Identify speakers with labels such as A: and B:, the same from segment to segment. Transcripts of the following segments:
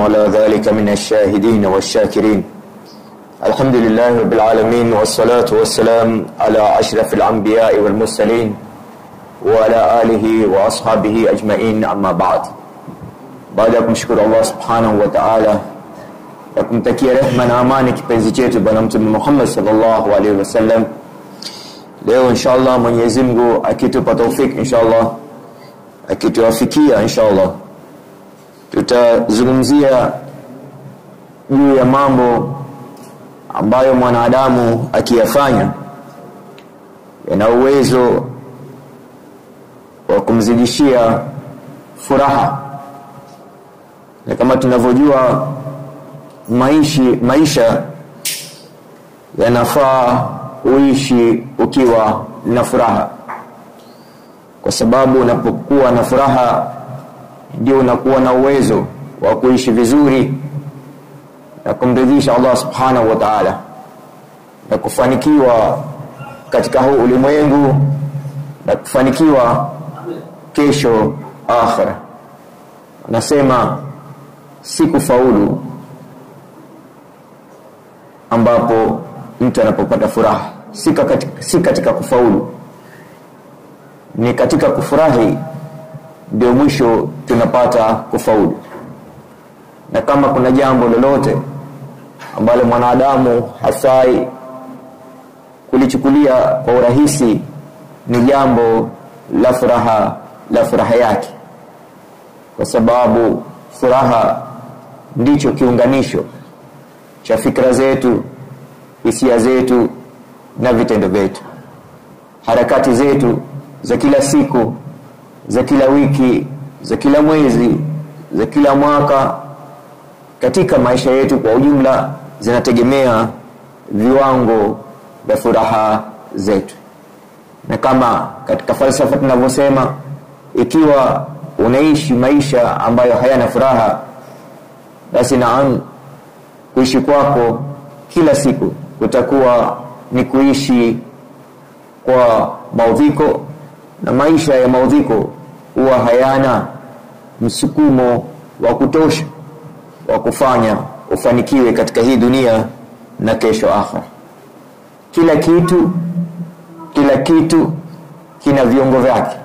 A: على ذلك من الشاهدين والشاكرين. الحمد لله رب العالمين، والصلاة والسلام على أشرف الأنبياء والمرسلين وعلى آله وأصحابه أجمعين. أما بعد. Baada ya kumshukuru Allah subhanahu wa ta'ala na kumtakia rehema na amani kipenzi chetu bwana Mtume Muhammad sallallahu alaihi wasallam, leo inshallah Mwenyezi Mungu akitupa taufik, inshallah akituwafikia, inshallah tutazungumzia juu ya mambo ambayo mwanadamu akiyafanya yana uwezo wa kumzidishia furaha. Na kama tunavyojua maisha yanafaa uishi ukiwa na furaha, kwa sababu unapokuwa na furaha ndio unakuwa na uwezo wa kuishi vizuri na kumridhisha Allah subhanahu wa ta'ala na kufanikiwa katika huu ulimwengu na kufanikiwa kesho akhira. Nasema si kufaulu ambapo mtu anapopata furaha, si katika kufaulu, ni katika kufurahi ndio mwisho tunapata kufaulu. Na kama kuna jambo lolote ambalo mwanadamu hafai kulichukulia kwa urahisi, ni jambo la furaha yake, kwa sababu furaha ndicho kiunganisho cha fikra zetu, hisia zetu na vitendo vyetu. Harakati zetu za kila siku, za kila wiki, za kila mwezi, za kila mwaka, katika maisha yetu kwa ujumla zinategemea viwango vya furaha zetu. Na kama katika falsafa tunavyosema, ikiwa unaishi maisha ambayo hayana furaha, basi naam, kuishi kwako kila siku kutakuwa ni kuishi kwa maudhiko, na maisha ya maudhiko huwa hayana msukumo wa kutosha wa kufanya ufanikiwe katika hii dunia na kesho akhera. Kila kitu kina viungo vyake,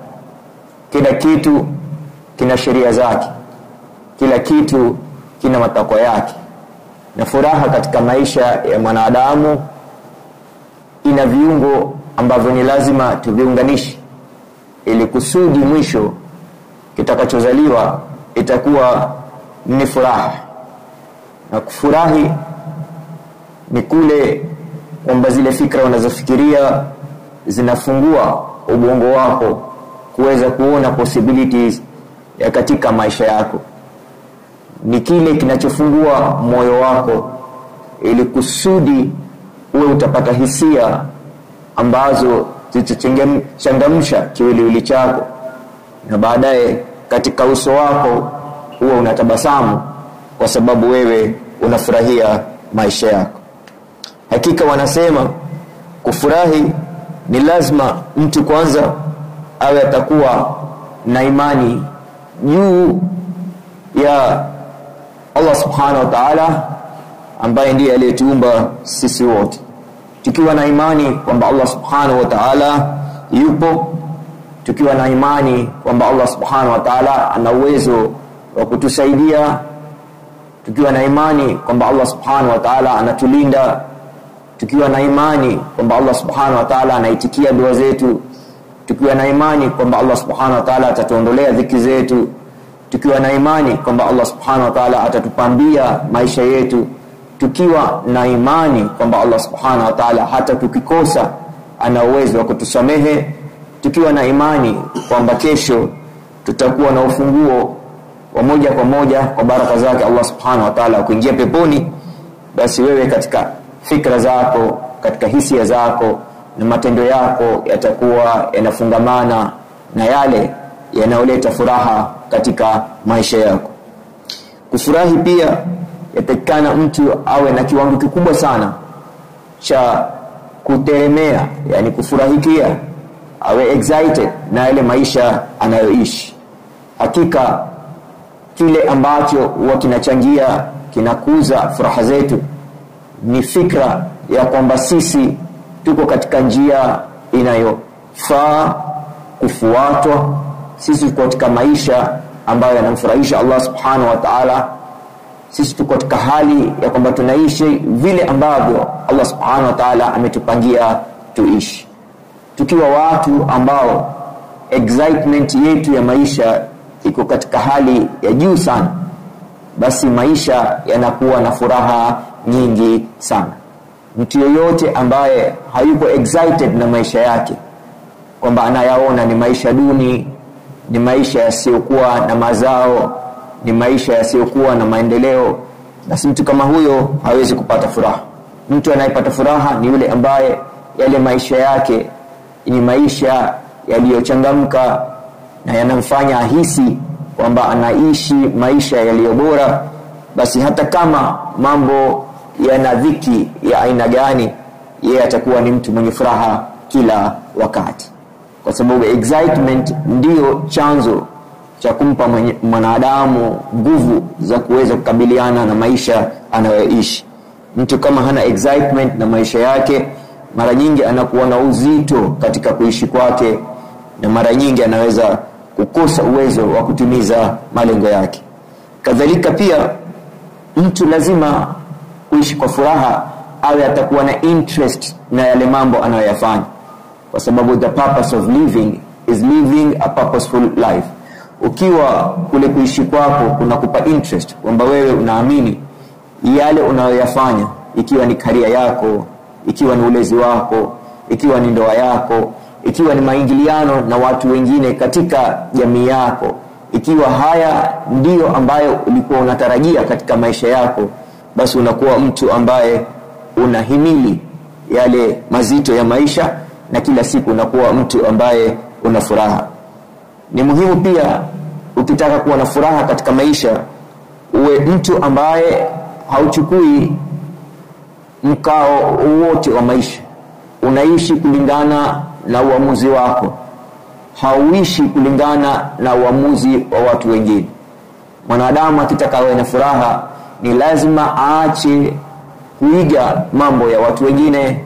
A: kila kitu kina sheria zake, kila kitu kina matakwa yake. Na furaha katika maisha ya mwanadamu ina viungo ambavyo ni lazima tuviunganishe, ili kusudi mwisho kitakachozaliwa itakuwa ni furaha. Na kufurahi ni kule kwamba zile fikra unazofikiria zinafungua ubongo wako kuweza kuona possibilities ya katika maisha yako. Ni kile kinachofungua moyo wako ili kusudi uwe utapata hisia ambazo zitachangamsha kiwiliwili chako, na baadaye katika uso wako uwe unatabasamu kwa sababu wewe unafurahia maisha yako. Hakika wanasema kufurahi ni lazima mtu kwanza awe atakuwa na imani juu ya Allah subhanahu wa ta'ala, ambaye ndiye aliyetuumba sisi wote. Tukiwa na imani kwamba Allah subhanahu wa ta'ala yupo, tukiwa na imani kwamba Allah subhanahu wa ta'ala ana uwezo wa kutusaidia, tukiwa na imani kwamba Allah subhanahu wa ta'ala anatulinda, tukiwa na imani kwamba Allah subhanahu wa ta'ala anaitikia dua zetu, tukiwa na imani kwamba Allah subhanahu wa ta'ala atatuondolea dhiki zetu, tukiwa na imani kwamba Allah subhanahu wa ta'ala atatupambia maisha yetu, tukiwa na imani kwamba Allah subhanahu wa ta'ala hata tukikosa ana uwezo wa kutusamehe, tukiwa na imani kwamba kesho tutakuwa na ufunguo wa moja kwa moja kwa baraka zake Allah subhanahu wa ta'ala kuingia peponi, basi wewe katika fikra zako, katika hisia zako na matendo yako yatakuwa yanafungamana na yale yanayoleta furaha katika maisha yako. Kufurahi pia yatakana mtu awe na kiwango kikubwa sana cha kutegemea, yani kufurahikia, awe excited na ile maisha anayoishi. Hakika kile ambacho huwa kinachangia kinakuza furaha zetu ni fikra ya kwamba sisi tuko katika njia inayofaa kufuatwa, sisi tuko katika maisha ambayo yanamfurahisha Allah subhanahu wa ta'ala, sisi tuko katika hali ya kwamba tunaishi vile ambavyo Allah subhanahu wa ta'ala ametupangia tuishi. Tukiwa watu ambao excitement yetu ya maisha iko katika hali ya juu sana, basi maisha yanakuwa na furaha nyingi sana. Mtu yoyote ambaye hayuko excited na maisha yake, kwamba anayaona ni maisha duni, ni maisha yasiyokuwa na mazao, ni maisha yasiyokuwa na maendeleo, basi mtu kama huyo hawezi kupata furaha. Mtu anayepata furaha ni yule ambaye yale maisha yake ni maisha yaliyochangamka na yanamfanya ahisi kwamba anaishi maisha yaliyo bora. Basi hata kama mambo yana dhiki ya aina gani, yeye atakuwa ni mtu mwenye furaha kila wakati, kwa sababu excitement ndio chanzo cha kumpa mwanadamu nguvu za kuweza kukabiliana na maisha anayoishi. Mtu kama hana excitement na maisha yake, mara nyingi anakuwa na uzito katika kuishi kwake, na mara nyingi anaweza kukosa uwezo wa kutimiza malengo yake. Kadhalika pia mtu lazima kuishi kwa furaha awe atakuwa na interest na yale mambo anayoyafanya, kwa sababu the purpose of living is living a purposeful life. Ukiwa kule kuishi kwako kunakupa interest, kwamba wewe unaamini yale unayoyafanya, ikiwa ni career yako, ikiwa ni ulezi wako, ikiwa ni ndoa yako, ikiwa ni maingiliano na watu wengine katika jamii yako, ikiwa haya ndio ambayo ulikuwa unatarajia katika maisha yako, basi unakuwa mtu ambaye unahimili yale mazito ya maisha, na kila siku unakuwa mtu ambaye una furaha. Ni muhimu pia ukitaka kuwa na furaha katika maisha, uwe mtu ambaye hauchukui mkao wote wa maisha. Unaishi kulingana na uamuzi wako, hauishi kulingana na uamuzi wa watu wengine. Mwanadamu akitaka awe na furaha ni lazima aache kuiga mambo ya watu wengine,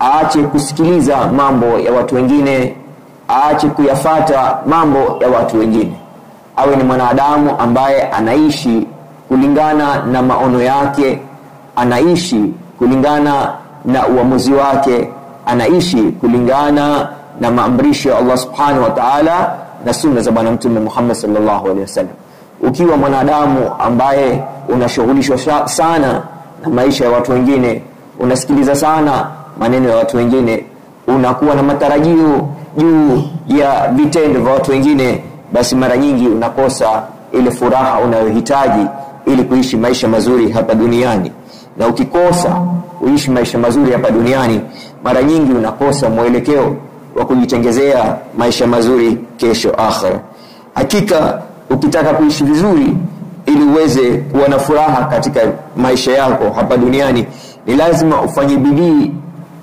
A: aache kusikiliza mambo ya watu wengine, aache kuyafata mambo ya watu wengine. Awe ni mwanadamu ambaye anaishi kulingana na maono yake, anaishi kulingana na uamuzi wake, anaishi kulingana na maamrisho ya Allah subhanahu wa ta'ala na sunna za Bwana Mtume Muhammad sallallahu alaihi wasallam. Ukiwa mwanadamu ambaye unashughulishwa sana na maisha ya watu wengine, unasikiliza sana maneno ya watu wengine, unakuwa na matarajio juu ya vitendo vya watu wengine, basi mara nyingi unakosa ile furaha unayohitaji ili kuishi maisha mazuri hapa duniani. Na ukikosa kuishi maisha mazuri hapa duniani, mara nyingi unakosa mwelekeo wa kujitengezea maisha mazuri kesho akhera. Hakika ukitaka kuishi vizuri ili uweze kuwa na furaha katika maisha yako hapa duniani, ni lazima ufanye bidii,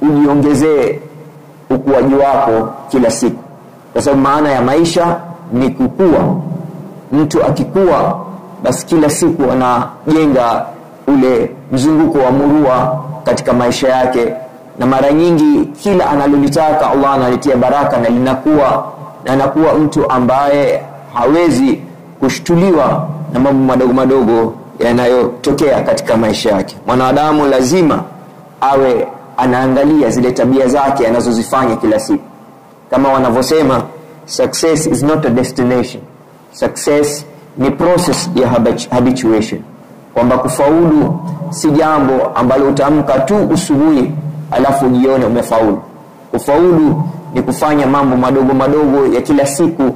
A: ujiongezee ukuaji wako kila siku, kwa sababu maana ya maisha ni kukua. Mtu akikua, basi kila siku anajenga ule mzunguko wa murua katika maisha yake, na mara nyingi kila analolitaka Allah analitia baraka na linakuwa, na anakuwa mtu ambaye hawezi kushtuliwa na mambo madogo madogo yanayotokea katika maisha yake. Mwanadamu lazima awe anaangalia zile tabia zake anazozifanya kila siku. Kama wanavyosema, success is not a destination, success ni process ya habituation, kwamba kufaulu si jambo ambalo utaamka tu usubuhi alafu jione umefaulu. Kufaulu ni kufanya mambo madogo madogo ya kila siku,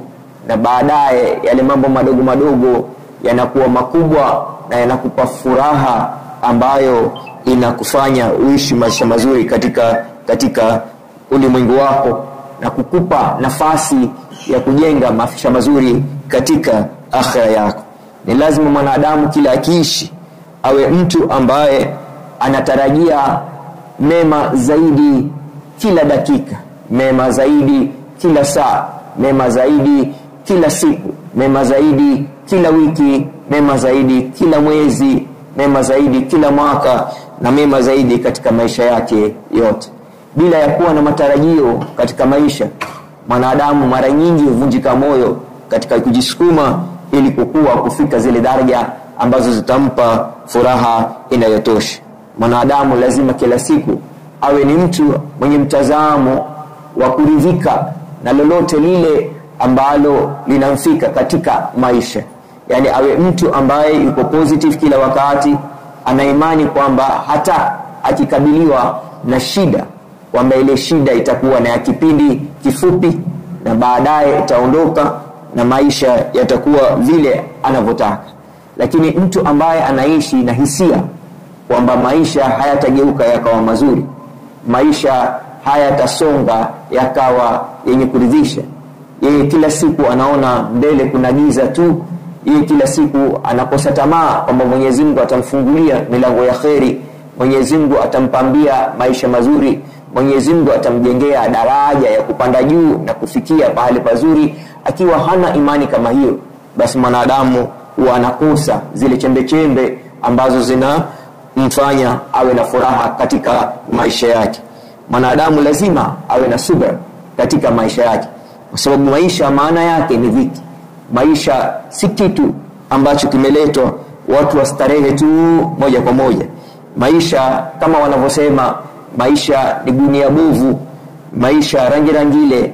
A: na baadaye yale mambo madogo madogo yanakuwa makubwa na yanakupa furaha ambayo inakufanya uishi maisha mazuri katika ulimwengu wako, na kukupa nafasi ya kujenga maisha mazuri katika akhira yako. Ni lazima mwanadamu kila akiishi awe mtu ambaye anatarajia mema zaidi kila dakika, mema zaidi kila saa, mema zaidi kila siku, mema zaidi kila wiki, mema zaidi kila mwezi, mema zaidi kila mwaka, na mema zaidi katika maisha yake yote. Bila ya kuwa na matarajio katika maisha, mwanadamu mara nyingi huvunjika moyo katika kujisukuma ili kufika zile daraja ambazo zitampa furaha inayotosha. Mwanadamu lazima kila siku awe ni mtu mwenye mtazamo wa kuridhika na lolote lile ambalo linamfika katika maisha. Yani awe mtu ambaye yuko positive kila wakati, ana imani kwamba hata akikabiliwa na shida, kwamba ile shida itakuwa na kipindi kifupi na baadaye itaondoka na maisha yatakuwa vile anavyotaka. Lakini mtu ambaye anaishi na hisia kwamba maisha hayatageuka yakawa mazuri, maisha hayatasonga yakawa yenye kuridhisha, yeye kila siku anaona mbele kuna giza tu, yeye kila siku anakosa tamaa kwamba Mwenyezi Mungu atamfungulia milango ya kheri, Mwenyezi Mungu atampambia maisha mazuri, Mwenyezi Mungu atamjengea daraja ya kupanda juu na kufikia pahali pazuri. Akiwa hana imani kama hiyo, basi mwanadamu huwa anakosa zile chembe chembe ambazo zinamfanya awe na furaha katika maisha yake. Mwanadamu lazima awe na subra katika maisha yake, kwa sababu maisha maana yake ni dhiki. Maisha si kitu ambacho kimeletwa watu wastarehe tu moja kwa moja. Maisha kama wanavyosema, maisha ni gunia bovu, maisha rangi rangile,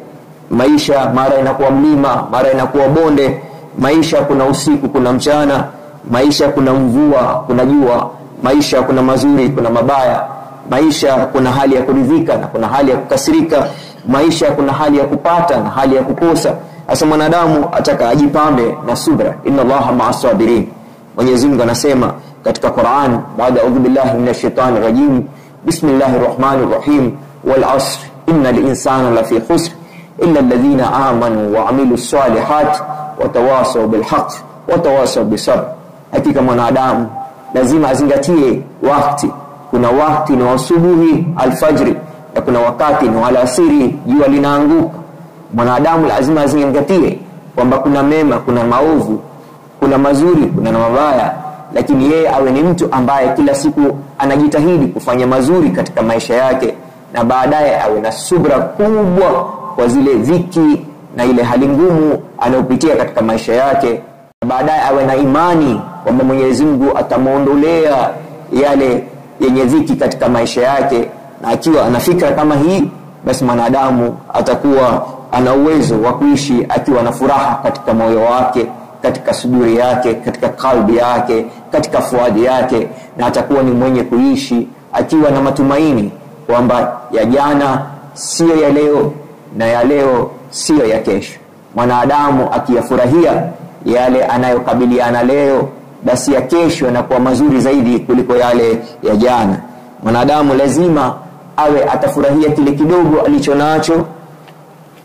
A: maisha mara inakuwa mlima, mara inakuwa bonde, maisha kuna usiku, kuna mchana, maisha kuna mvua, kuna jua, maisha kuna mazuri, kuna mabaya, maisha kuna hali ya kuridhika na kuna hali ya kukasirika, maisha kuna hali ya kupata na hali ya kukosa. Asa mwanadamu ataka ajipambe na subra. Inna Allaha ma'as sabirin. Mwenyezi Mungu anasema katika Qur'an, baada a'udhu billahi minash shaitani rajim, bismillahir rahmanir rahim, wal 'asr innal insana lafi khusr illa alladhina amanu wa 'amilus salihati wa tawasaw bil haqq wa tawasaw bis sabr. Hakika mwanadamu lazima azingatie wakati. Kuna wakati ni asubuhi alfajri, na kuna wakati ni alasiri jua linaanguka. Mwanadamu lazima azingatie kwamba kuna mema, kuna maovu, kuna mazuri, kuna mabaya, lakini yeye awe ni mtu ambaye kila siku anajitahidi kufanya mazuri katika maisha yake, na baadaye awe na subra kubwa kwa zile dhiki na ile hali ngumu anayopitia katika maisha yake. Baadaye awe na imani kwamba Mwenyezi Mungu atamuondolea yale yenye dhiki katika maisha yake, na akiwa ana fikra kama hii, basi mwanadamu atakuwa ana uwezo wa kuishi akiwa na furaha katika moyo wake, katika suduri yake, katika kalbi yake, katika fuadi yake, na atakuwa ni mwenye kuishi akiwa na matumaini kwamba ya jana sio ya leo na ya leo sio ya kesho. Mwanadamu akiyafurahia yale anayokabiliana leo, basi ya kesho yanakuwa mazuri zaidi kuliko yale ya jana. Mwanadamu lazima awe atafurahia kile kidogo alichonacho,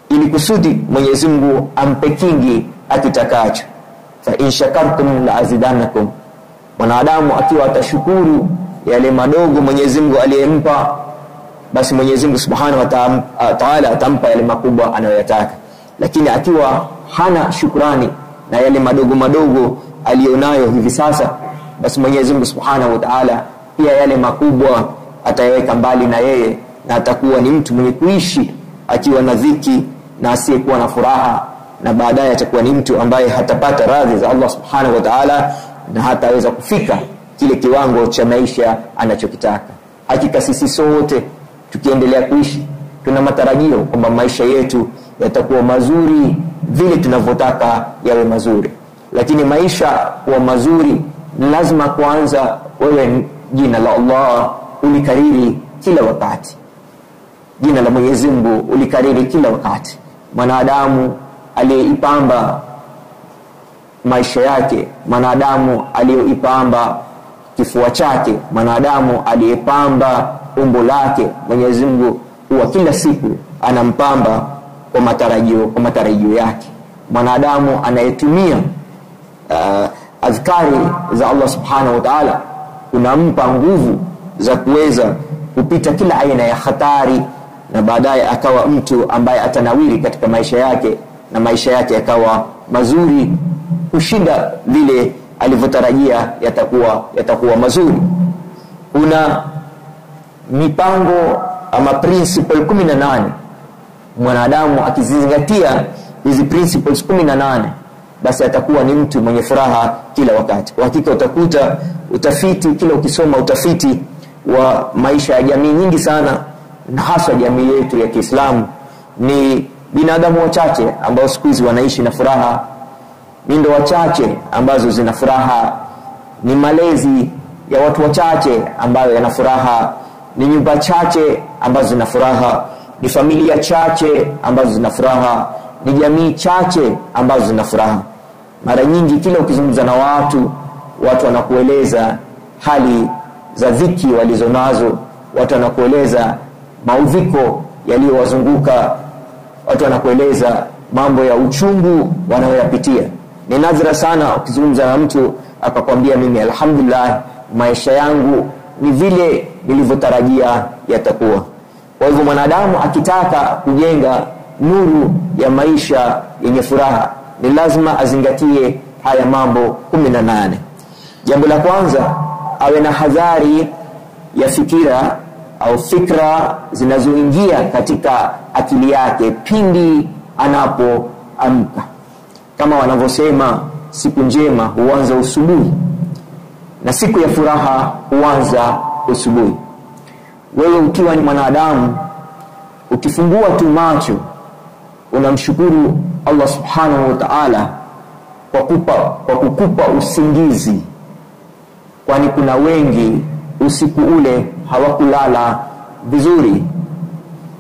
A: ili kusudi Mwenyezi Mungu ampe kingi akitakacho. Fa in shakartum la azidanakum. Mwanadamu akiwa atashukuru yale madogo Mwenyezi Mungu aliyempa, basi Mwenyezi Mungu Subhanahu wa Ta'ala atampa yale makubwa anayotaka. Lakini akiwa hana shukrani na yale madogo madogo alionayo hivi sasa, basi Mwenyezi Mungu Subhanahu wa Ta'ala pia yale makubwa atayaweka mbali na yeye, na atakuwa ni mtu mwenye kuishi akiwa na dhiki na asiyekuwa na furaha, na baadaye atakuwa ni mtu ambaye hatapata radhi za Allah Subhanahu wa Ta'ala, na hataweza kufika kile kiwango cha maisha anachokitaka. Hakika sisi sote tukiendelea kuishi tuna matarajio kwamba maisha yetu yatakuwa mazuri vile tunavyotaka yawe mazuri. Lakini maisha kuwa mazuri, lazima kwanza wewe jina la Allah ulikariri kila wakati, jina la Mwenyezi Mungu ulikariri kila wakati. Mwanadamu aliyeipamba maisha yake, mwanadamu aliyeipamba kifua chake, mwanadamu aliyepamba umbo lake, Mwenyezi Mungu huwa kila siku anampamba kwa matarajio yake. Mwanadamu anayetumia adhkari za Allah Subhanahu wa Ta'ala unampa nguvu za kuweza kupita kila aina ya hatari, na baadaye akawa mtu ambaye atanawiri katika maisha yake, na maisha yake yakawa mazuri kushinda vile alivyotarajia yatakuwa mazuri. Kuna mipango ama principle 18 mwanadamu akizingatia hizi principles 18 basi atakuwa ni mtu mwenye furaha kila wakati. Kwa hakika utakuta utafiti, kila ukisoma utafiti wa maisha ya jamii nyingi sana, na hasa jamii yetu ya Kiislamu, ni binadamu wachache ambao siku hizi wanaishi na furaha, ni ndoa wachache ambazo zina furaha, ni malezi ya watu wachache ambayo yana furaha, ni nyumba chache ambazo zina furaha, ni familia chache ambazo zina furaha, ni jamii chache ambazo zina furaha. Mara nyingi kila ukizungumza na watu wanakueleza hali za dhiki walizonazo, watu wanakueleza maudhiko yaliyowazunguka, watu wanakueleza mambo ya uchungu wanayoyapitia. Ni nadra sana ukizungumza na mtu akakwambia mimi alhamdulillah maisha yangu ni vile nilivyotarajia yatakuwa. Kwa hivyo mwanadamu akitaka kujenga nuru ya maisha yenye furaha ni lazima azingatie haya mambo 18. Jambo la kwanza, awe na hadhari ya fikira au fikra zinazoingia katika akili yake pindi anapoamka. Kama wanavyosema siku njema huanza usubuhi na siku ya furaha huanza usubuhi. Wewe ukiwa ni mwanadamu, ukifungua tu macho unamshukuru Allah subhanahu wa ta'ala kwa kukupa usingizi, kwani kuna wengi usiku ule hawakulala vizuri,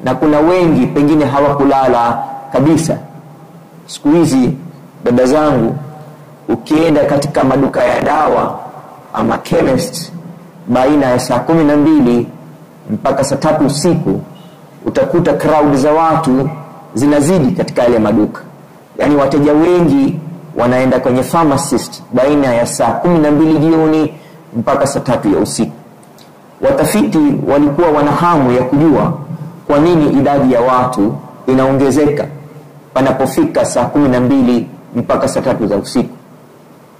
A: na kuna wengi pengine hawakulala kabisa. Siku hizi dada zangu, ukienda katika maduka ya dawa ama chemist baina ya saa 12 mpaka saa 3 usiku, utakuta crowd za watu zinazidi katika yale maduka. Yani wateja wengi wanaenda kwenye pharmacist baina ya saa 12 jioni mpaka saa 3 ya usiku. Watafiti walikuwa wanahamu ya kujua kwa nini idadi ya watu inaongezeka panapofika saa 12 mpaka saa 3 za usiku.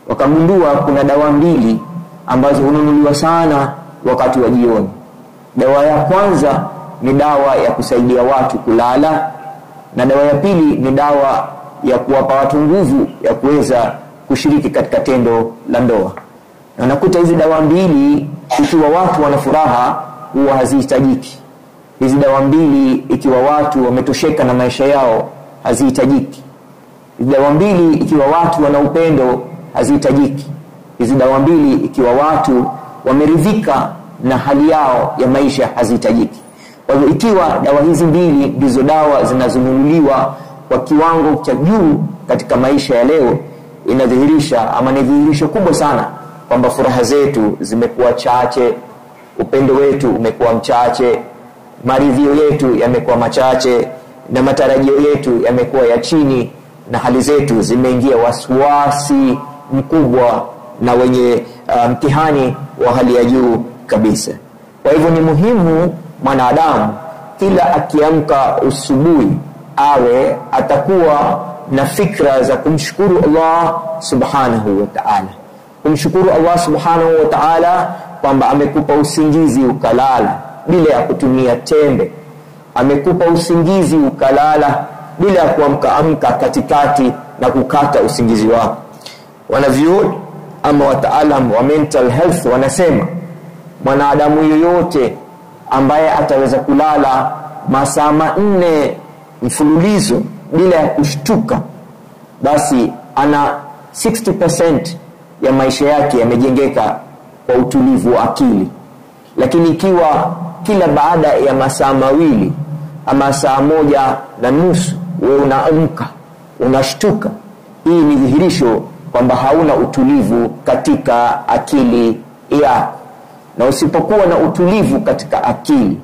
A: Wakagundua kuna dawa mbili ambazo hununuliwa sana wakati wa jioni. Dawa ya kwanza ni dawa ya kusaidia watu kulala, na dawa ya pili ni dawa ya kuwapa watu nguvu ya kuweza kushiriki katika tendo la ndoa. Na nakuta hizi dawa mbili ikiwa watu wana furaha huwa hazihitajiki. Hizi dawa mbili ikiwa watu wametosheka na maisha yao hazihitajiki. Hizi dawa mbili ikiwa watu wana upendo hazihitajiki. Hizi dawa mbili ikiwa watu wameridhika na hali yao ya maisha hazihitajiki. Kwa hivyo ikiwa dawa hizi mbili ndizo dawa zinazonunuliwa kwa kiwango cha juu katika maisha ya leo, inadhihirisha ama ni dhihirisho kubwa sana kwamba furaha zetu zimekuwa chache, upendo wetu umekuwa mchache, maridhio yetu yamekuwa machache, na matarajio yetu yamekuwa ya chini, na hali zetu zimeingia wasiwasi mkubwa na wenye mtihani wa hali ya juu kabisa. Kwa hivyo ni muhimu mwanadamu kila akiamka usubuhi awe atakuwa na fikra za kumshukuru Allah subhanahu wa ta'ala. Kumshukuru Allah subhanahu wa ta'ala kwamba amekupa usingizi ukalala bila ya kutumia tembe, amekupa usingizi ukalala bila ya kuamka katikati na kukata usingizi wako. Wanavyuoni ama wataalamu wa mental health wanasema mwanadamu yoyote ambaye ataweza kulala masaa 4 mfululizo bila ya kushtuka, basi ana 60% ya maisha yake yamejengeka kwa utulivu wa akili. Lakini ikiwa kila baada ya masaa 2 ama saa 1.5 wewe unaamka unashtuka, hii ni dhihirisho kwamba hauna utulivu katika akili yako. Na usipokuwa na utulivu katika akili,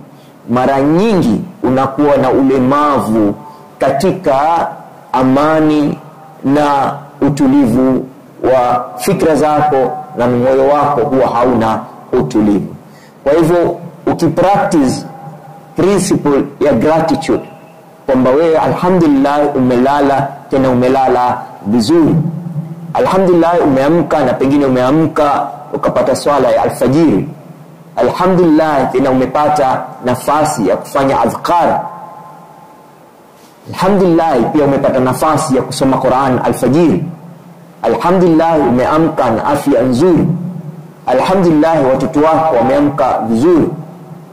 A: mara nyingi unakuwa na ulemavu katika amani na utulivu wa fikra zako, na moyo wako huwa hauna utulivu. Kwa hivyo ukipractice principle ya gratitude kwamba wewe alhamdulillah umelala, tena umelala vizuri, Alhamdulillah umeamka, na pengine umeamka ukapata swala ya alfajiri. Alhamdulillah tena umepata nafasi ya kufanya adhkar. Alhamdulillah pia umepata nafasi ya kusoma Qur'an alfajiri. Alhamdulillah umeamka na afya nzuri. Alhamdulillah watoto wako wameamka vizuri.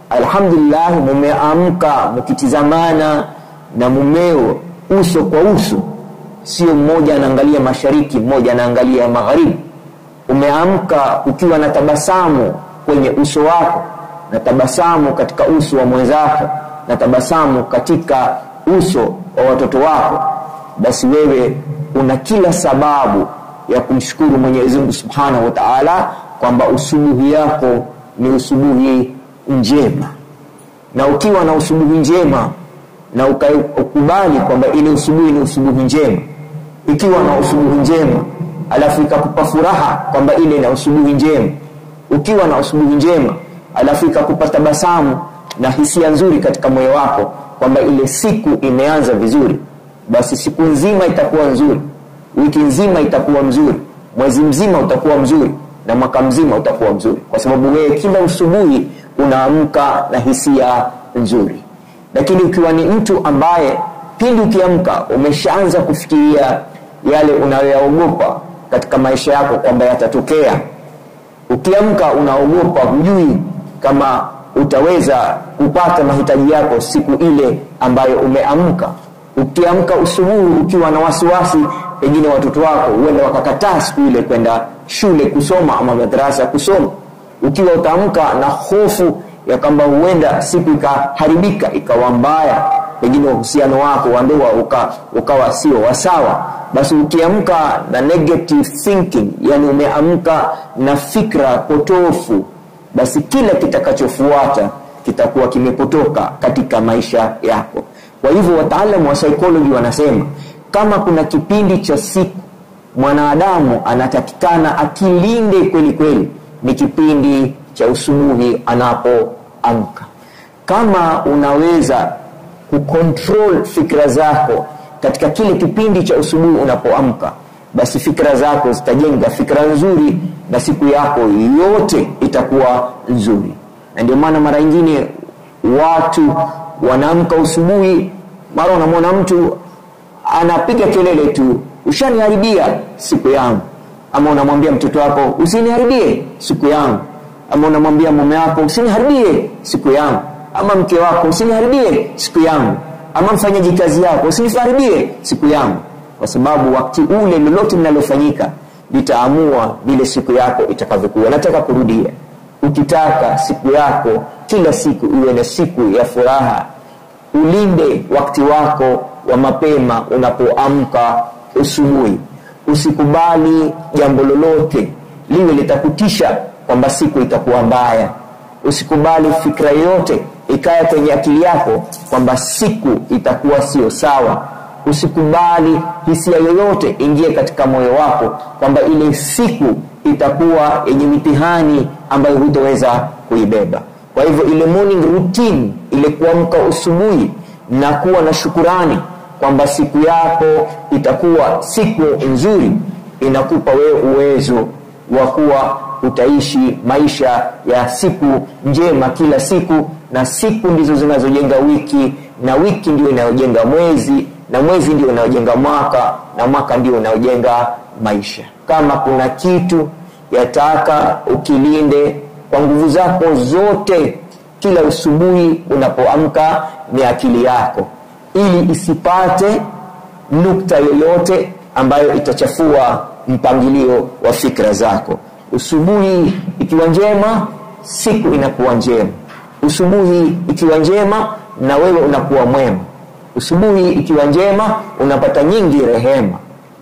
A: Alhamdulillah mumeamka mkitizamana na mumeo uso kwa uso, sio mmoja anaangalia mashariki mmoja anaangalia magharibi. Umeamka ukiwa na tabasamu kwenye uso wako, na tabasamu katika uso wa mwenzako, na tabasamu katika uso wa watoto wako. Basi wewe una kila sababu ya kumshukuru Mwenyezi Mungu Subhanahu wa Ta'ala kwamba usubuhi yako ni usubuhi njema. Na ukiwa na usubuhi njema na ukubali kwamba ile usubuhi ni usubuhi njema, ikiwa na usubuhi njema alafu ikakupa furaha kwamba ile na usubuhi njema, ukiwa na usubuhi njema alafu ikakupa tabasamu na hisia nzuri katika moyo wako kwamba ile siku imeanza vizuri, basi siku nzima itakuwa nzuri, wiki nzima itakuwa mzuri, mwezi mzima utakuwa mzuri, na mwaka mzima utakuwa mzuri, kwa sababu wewe kila usubuhi unaamka na hisia nzuri. Lakini ukiwa ni mtu ambaye pindi ukiamka umeshaanza kufikiria yale unayoyaogopa katika maisha yako kwamba yatatokea, ukiamka unaogopa, hujui kama utaweza kupata mahitaji yako siku ile ambayo umeamka. Ukiamka usubuhi ukiwa na wasiwasi, pengine watoto wako huenda wakakataa siku ile kwenda shule kusoma ama madrasa kusoma. Ukiwa utaamka na hofu ya kwamba huenda siku ikaharibika ikawa mbaya, pengine uhusiano wako wa ndoa ukawa sio wasawa, basi ukiamka na negative thinking, yani umeamka na fikra potofu, basi kila kitakachofuata kitakuwa kimepotoka katika maisha yako. Kwa hivyo wataalamu wa psychology wanasema kama kuna kipindi cha siku mwanadamu anatakikana akilinde kweli kweli, ni kipindi cha usubuhi anapoamka. Kama unaweza kucontrol fikra zako katika kile kipindi cha usubuhi unapoamka, basi fikra zako zitajenga fikra nzuri na siku yako yote itakuwa nzuri. Na ndio maana mara nyingine watu wanaamka usubuhi, mara unamwona mtu anapiga kelele tu, ushaniharibia siku yangu. Ama unamwambia mtoto wako usiniharibie siku yangu, ama unamwambia mume wako usiniharibie siku yangu, ama mke wako usiniharibie siku yangu, ama mfanyaji kazi yako usiniharibie siku yangu. Kwa sababu wakati ule lolote linalofanyika litaamua vile siku yako itakavyokuwa. Nataka kurudia, ukitaka siku yako kila siku iwe na siku ya furaha, ulinde wakati wako wa mapema unapoamka usubuhi. Usikubali jambo lolote liwe litakutisha kwamba siku itakuwa mbaya. Usikubali fikra yote ikaya kwenye akili yako kwamba siku itakuwa sio sawa. Usikubali hisia yoyote ingie katika moyo wako kwamba ile siku itakuwa yenye mitihani ambayo hutaweza kuibeba. Kwa hivyo ile morning routine, ile kuamka usubuhi na kuwa na shukurani kwamba siku yako itakuwa siku nzuri, inakupa wewe uwezo wa kuwa utaishi maisha ya siku njema kila siku, na siku ndizo zinazojenga wiki, na wiki ndio inayojenga mwezi, na mwezi ndio unaojenga mwaka, na mwaka ndio unaojenga maisha. Kama kuna kitu yataka ukilinde kwa nguvu zako zote kila usubuhi unapoamka, ni akili yako, ili isipate nukta yoyote ambayo itachafua mpangilio wa fikra zako. Usubuhi ikiwa njema, siku inakuwa njema. Usubuhi ikiwa njema, na wewe unakuwa mwema. Usubuhi ikiwa njema, unapata nyingi rehema.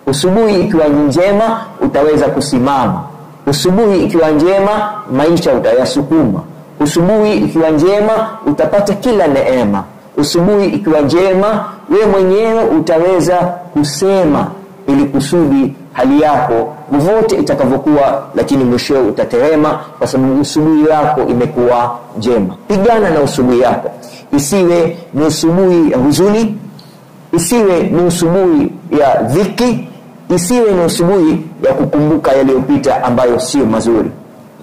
A: Usubuhi ikiwa njema, utaweza kusimama. Usubuhi ikiwa njema, maisha utayasukuma. Usubuhi ikiwa njema, utapata kila neema. Usubuhi ikiwa njema, wewe mwenyewe utaweza kusema ili kusudi hali yako vovote itakavyokuwa, lakini mwisho utaterema kwa sababu usubuhi yako imekuwa njema. Pigana na usubuhi yako, isiwe ni usubuhi ya huzuni, isiwe ni usubuhi ya dhiki, isiwe ni asubuhi ya kukumbuka yaliyopita ambayo sio mazuri.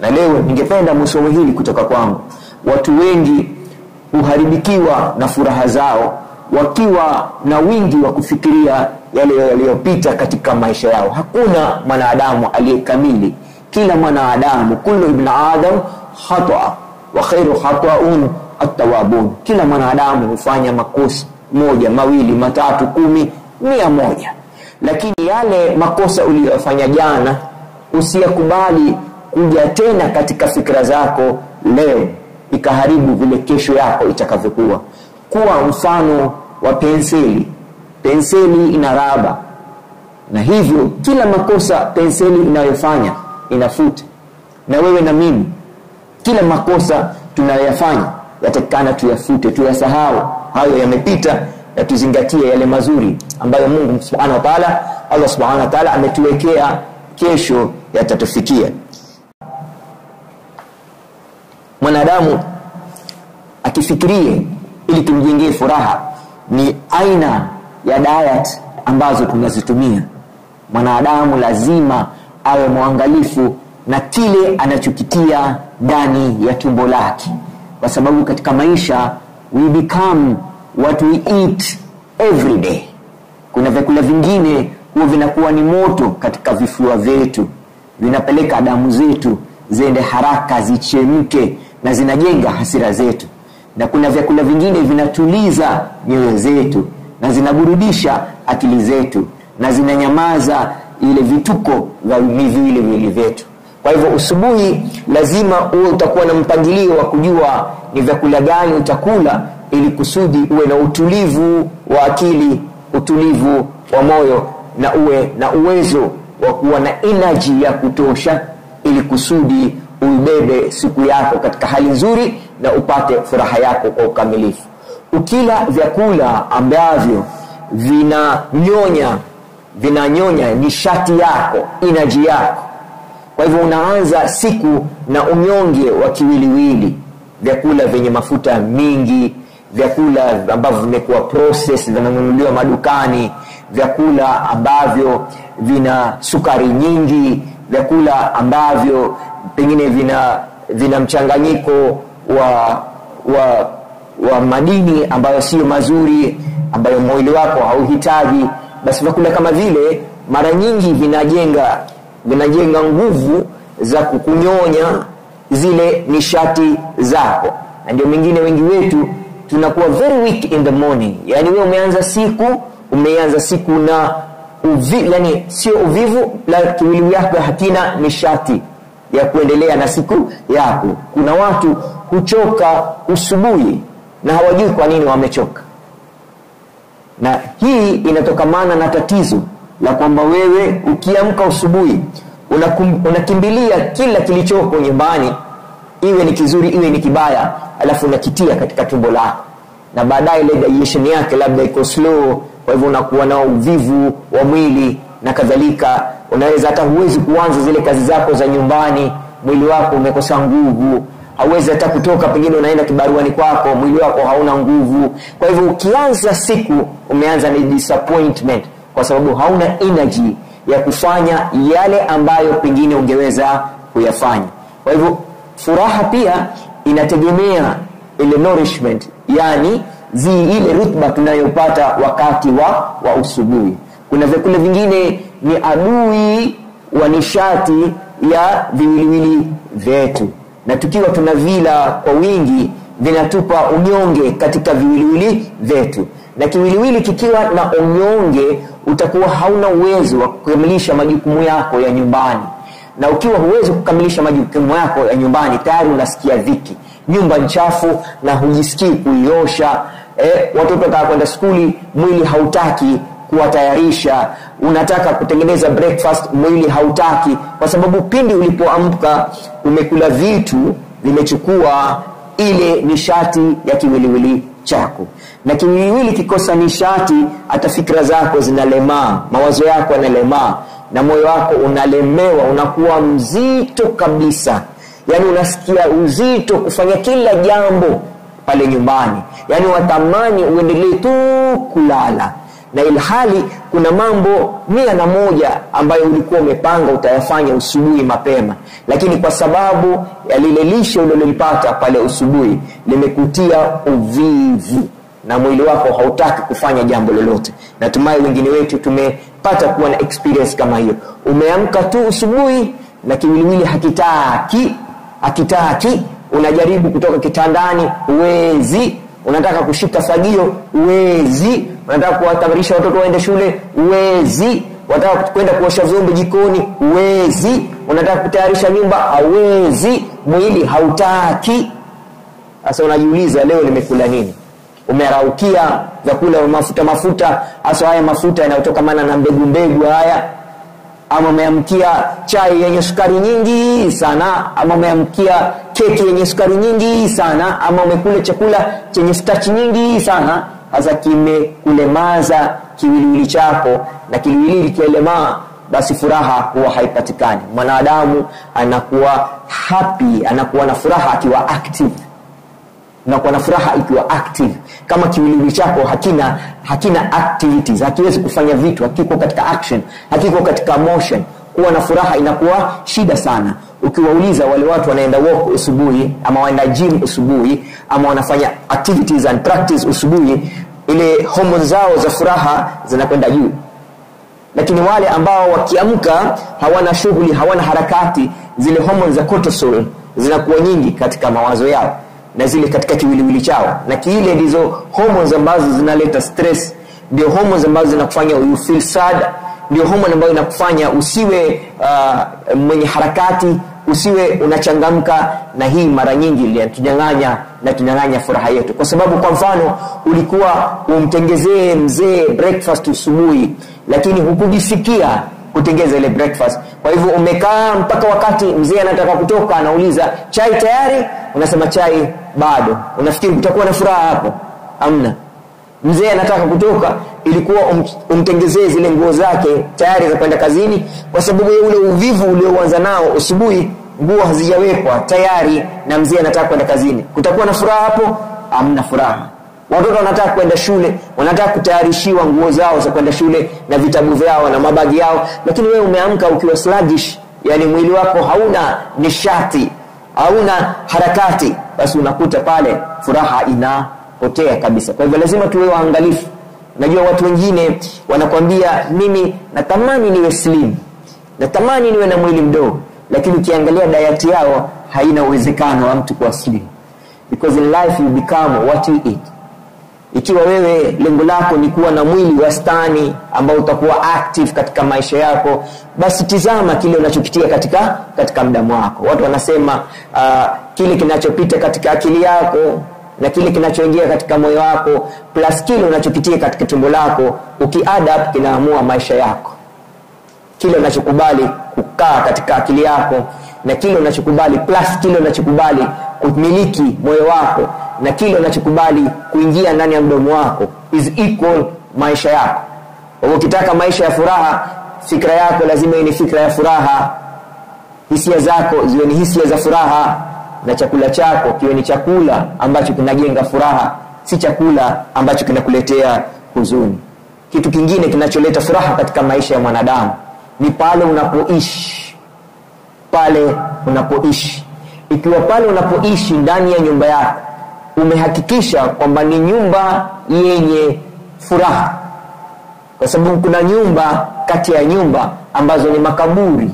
A: Na leo ningependa msomo hili kutoka kwangu. Watu wengi uharibikiwa na furaha zao wakiwa na wingi wa kufikiria yale yaliyopita katika maisha yao. Hakuna mwanadamu aliyekamili. Kila mwanadamu, kullu ibn adam khata wa khairu khata'un at-tawwabun. Kila mwanadamu hufanya makosa, 1, 2, 3, 10, 100. Lakini yale makosa uliyofanya jana usiyakubali kuja tena katika fikra zako leo ikaharibu vile kesho yako itakavyokuwa. Kuwa mfano wa penseli. Penseli ina raba, na hivyo kila makosa penseli inayofanya inafuta. Na wewe na mimi, kila makosa tunayoyafanya yatakana tuyafute, tuyasahau. Hayo yamepita, na tuzingatie yale mazuri ambayo Mungu Subhanahu wa Ta'ala, Allah Subhanahu wa Ta'ala ametuwekea kesho yatatufikia. Mwanadamu akifikirie ili tumjengee furaha, ni aina ya diet ambazo tunazitumia. Mwanadamu lazima awe mwangalifu na kile anachokitia ndani ya tumbo lake, kwa sababu katika maisha we become what we eat every day. Kuna vyakula vingine huwa vinakuwa ni moto katika vifua vyetu, vinapeleka damu zetu ziende haraka, zichemke, na zinajenga hasira zetu. Na kuna vyakula vingine vinatuliza nyoyo zetu na zinaburudisha akili zetu na zinanyamaza ile vituko vya miili vyetu. Kwa hivyo asubuhi lazima uwe utakuwa na mpangilio wa kujua ni vyakula gani utakula, ili kusudi uwe na utulivu wa akili, utulivu wa moyo, na uwe na uwezo wa kuwa na energy ya kutosha, ili kusudi uibebe siku yako katika hali nzuri na upate furaha yako kwa ukamilifu. Ukila vyakula ambavyo vinanyonya nishati yako, energy yako, kwa hivyo unaanza siku na unyonge wa kiwiliwili. Vyakula vyenye mafuta mingi, vyakula ambavyo vimekuwa process, vinanunuliwa madukani, vyakula ambavyo vina sukari nyingi, vyakula ambavyo pengine vina mchanganyiko wa madini ambayo sio mazuri, ambayo mwili wako hauhitaji. Basi vyakula kama vile mara nyingi vinajenga nguvu za kukunyonya zile nishati zako. Na ndio mengine wengi wetu tunakuwa very weak in the morning. Yani wewe umeanza siku na yani sio uvivu, la kiwiliwili yako hakina nishati ya kuendelea na siku yako. Kuna watu huchoka asubuhi na hawajui kwa nini wamechoka. Na hii inatokamana na tatizo la kwamba wewe ukiamka asubuhi unakimbilia kila kilichoko nyumbani, iwe ni kizuri iwe ni kibaya, alafu unakitia katika tumbo lako, na baadaye ile digestion yake labda iko slow. Kwa hivyo unakuwa na uvivu wa mwili na kadhalika. Unaweza hata huwezi kuanza zile kazi zako za nyumbani, mwili wako umekosa nguvu. Hauwezi hata kutoka, pengine unaenda kibaruani kwako, mwili wako hauna nguvu. Kwa hivyo ukianza siku umeanza ni disappointment, kwa sababu hauna energy ya kufanya yale ambayo pengine ungeweza kuyafanya. Kwa hivyo furaha pia inategemea ile nourishment, yani ile rutba tunayopata wakati wa asubuhi. Kuna vyakula vingine ni adui wa nishati ya viwiliwili vyetu, na tukiwa tunavila kwa wingi vinatupa unyonge katika viwiliwili vyetu. Na kiwiliwili kikiwa na unyonge, utakuwa hauna uwezo wa kukamilisha majukumu yako ya nyumbani. Na ukiwa huwezi kukamilisha majukumu yako ya nyumbani, tayari unasikia dhiki. Nyumba chafu na hujisikii kuiosha. Watoto wataka kwenda shule, mwili hautaki kuwatayarisha. Unataka kutengeneza breakfast, mwili hautaki, kwa sababu pindi ulipoamka umekula vitu vimechukua ile nishati ya kiwiliwili chako. Na kiwiliwili kikosa nishati, hata fikra zako zinalemaa, mawazo yako yanalemaa, na moyo wako unalemewa, unakuwa mzito kabisa. Yani unasikia uzito kufanya kila jambo pale nyumbani. Yani watamani uendelee tu kulala. na ilhali kuna mambo 101 ambayo ulikuwa umepanga utayafanya usubuhi mapema, lakini kwa sababu ya lile lishe ulilolipata pale usubuhi limekutia uvivu na mwili wako hautaki kufanya jambo lolote. Natumai wengine wetu tumepata kuwa na experience kama hiyo. Umeamka tu usubuhi na kiwiliwili hakitaki, unajaribu kutoka kitandani uwezi, unataka kushika fagio uwezi, unataka kuwatabarisha watoto waende shule uwezi, unataka kwenda kuosha vyombo jikoni uwezi, unataka kutayarisha nyumba hauwezi, mwili hautaki. Sasa unajiuliza leo nimekula nini? Umeraukia vyakula mafuta, hasa haya mafuta yanayotokana na mbegu haya, ama umeamkia chai yenye sukari nyingi sana, ama umeamkia keki yenye sukari nyingi sana, ama umekula chakula chenye starch nyingi sana. Hasa kimekulemaza kiwiliwili chako, na kiwiliwili kielemaa, basi furaha huwa haipatikani. Mwanadamu anakuwa happy, anakuwa na furaha akiwa active, na kwa na furaha ikiwa active. Kama kiwiliwili chako hakina activities, hakiwezi kufanya vitu, hakiko katika action, hakiko katika motion, kuwa na furaha inakuwa shida sana. Ukiwauliza wale watu wanaenda walk usubuhi, ama wanaenda gym usubuhi, ama wanafanya activities and practice usubuhi, ile hormones zao za furaha zinakwenda juu. Lakini wale ambao wakiamka hawana shughuli, hawana harakati, zile hormones za cortisol zinakuwa nyingi katika mawazo yao na zile katika kiwiliwili chao, na kile ndizo hormones ambazo zinaleta stress, ndio hormones ambazo zinakufanya you feel sad, ndio hormone ambayo inakufanya usiwe mwenye harakati, usiwe unachangamka. Na hii mara nyingi inatunyang'anya furaha yetu. Kwa sababu kwa mfano ulikuwa umtengezee mzee breakfast usubuhi, lakini hukujisikia kutengeza ile breakfast. Kwa hivyo umekaa mpaka wakati mzee anataka kutoka, anauliza chai tayari, unasema chai bado. Unafikiri utakuwa na furaha hapo? Hamna. Mzee anataka kutoka, ilikuwa umtengezee zile nguo zake tayari za kwenda kazini, kwa sababu ya ule uvivu ulioanza nao usubuhi, nguo hazijawekwa tayari na mzee anataka kwenda kazini. Kutakuwa na furaha hapo? Hamna furaha. Watoto wanataka kwenda shule, wanataka kutayarishiwa nguo zao za kwenda shule na vitabu vyao na mabagi yao, lakini wewe umeamka ukiwa sluggish, yani mwili wako hauna nishati, hauna harakati, basi unakuta pale furaha inapotea kabisa. Kwa hivyo lazima tuwe waangalifu. Najua watu wengine wanakuambia mimi natamani niwe slim, natamani niwe na mwili mdogo, lakini ukiangalia diet yao haina uwezekano wa mtu kuwa slim, because in life you become what you eat. Ikiwa wewe lengo lako ni kuwa na mwili wastani ambao utakuwa active katika maisha yako, basi tizama kile unachokitia katika mdamu wako. Watu wanasema kile kinachopita katika akili yako na kile kinachoingia katika moyo wako plus kile unachokitia katika tumbo lako, ukiadapt kinaamua maisha yako. Kile unachokubali kukaa katika akili yako na kile unachokubali plus kile unachokubali kumiliki moyo wako na kile unachokubali kuingia ndani ya mdomo wako is equal maisha yako. Ukitaka maisha ya furaha, fikra yako lazima iwe ni fikra ya furaha, hisia zako ziwe ni hisia za furaha, na chakula chako kiwe ni chakula ambacho kinajenga furaha, si chakula ambacho kinakuletea huzuni. Kitu kingine kinacholeta furaha katika maisha ya mwanadamu ni pale unapoishi. Pale unapoishi. Ikiwa pale unapoishi ndani ya nyumba yako umehakikisha kwamba ni nyumba yenye furaha, kwa sababu kuna nyumba kati ya nyumba ambazo ni makaburi,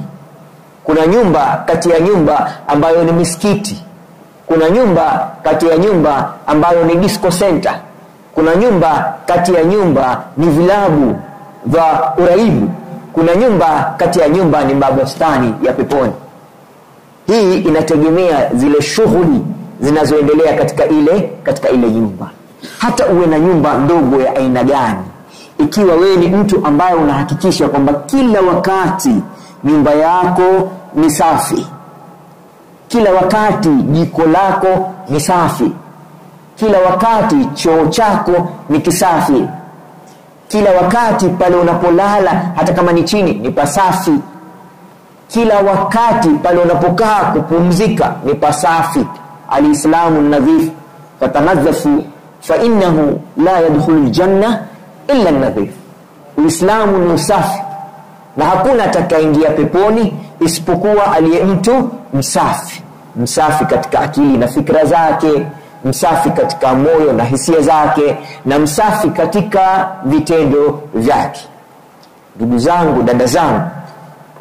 A: kuna nyumba kati ya nyumba ambayo ni misikiti, kuna nyumba kati ya nyumba ambayo ni disco center, kuna nyumba kati ya nyumba ni vilabu vya uraibu, kuna nyumba kati ya nyumba ni mabustani ya peponi. Hii inategemea zile shughuli zinazoendelea katika ile nyumba. Hata uwe na nyumba ndogo ya aina gani, ikiwa wewe ni mtu ambaye unahakikisha kwamba kila wakati nyumba yako ni safi, kila wakati jiko lako ni safi, kila wakati choo chako ni kisafi, kila wakati pale unapolala hata kama ni chini ni pasafi, kila wakati pale unapokaa kupumzika ni pasafi. Alislamu nadhif, fatanadhafu fa innahu la yadkhulul janna illa an-nadhif. Uislamu ni usafi, na hakuna atakayeingia peponi isipokuwa aliye mtu msafi. Msafi katika akili na fikra zake, msafi katika moyo na hisia zake, na msafi katika vitendo vyake. Ndugu zangu, dada zangu,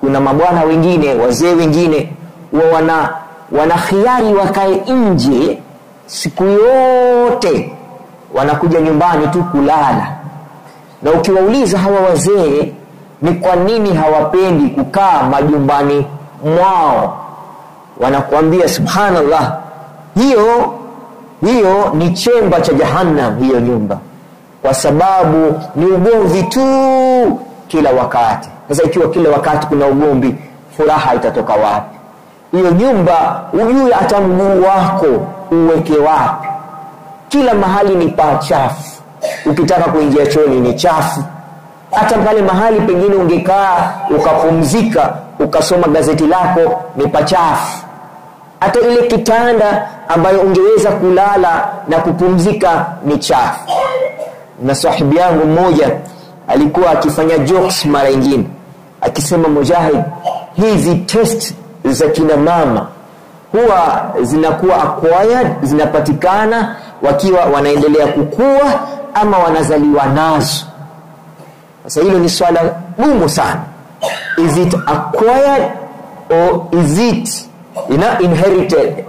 A: kuna mabwana wengine, wazee wengine wana khiari wakae nje siku yote, wanakuja nyumbani tu kulala. Na ukiwauliza hawa wazee ni kwa nini hawapendi kukaa majumbani mwao, wanakuambia subhanallah, hiyo ni chemba cha jahannam, hiyo nyumba, kwa sababu ni ugomvi tu kila wakati. Sasa ikiwa kila wakati kuna ugomvi, furaha itatoka wapi? Hiyo nyumba ujue hata mguu wako uweke wapi. Kila mahali ni pachafu. Ukitaka kuingia chooni ni chafu. Hata pale mahali pengine ungekaa ukapumzika ukasoma gazeti lako ni pachafu. Hata ile kitanda ambayo ungeweza kulala na kupumzika ni chafu. Na sahibi yangu mmoja alikuwa akifanya jokes mara nyingine, akisema, Mujahid, hizi test za kina mama huwa zinakuwa acquired, zinapatikana wakiwa wanaendelea kukua ama wanazaliwa nazo. Sasa hilo ni swala gumu sana. Is it acquired or is it inherited?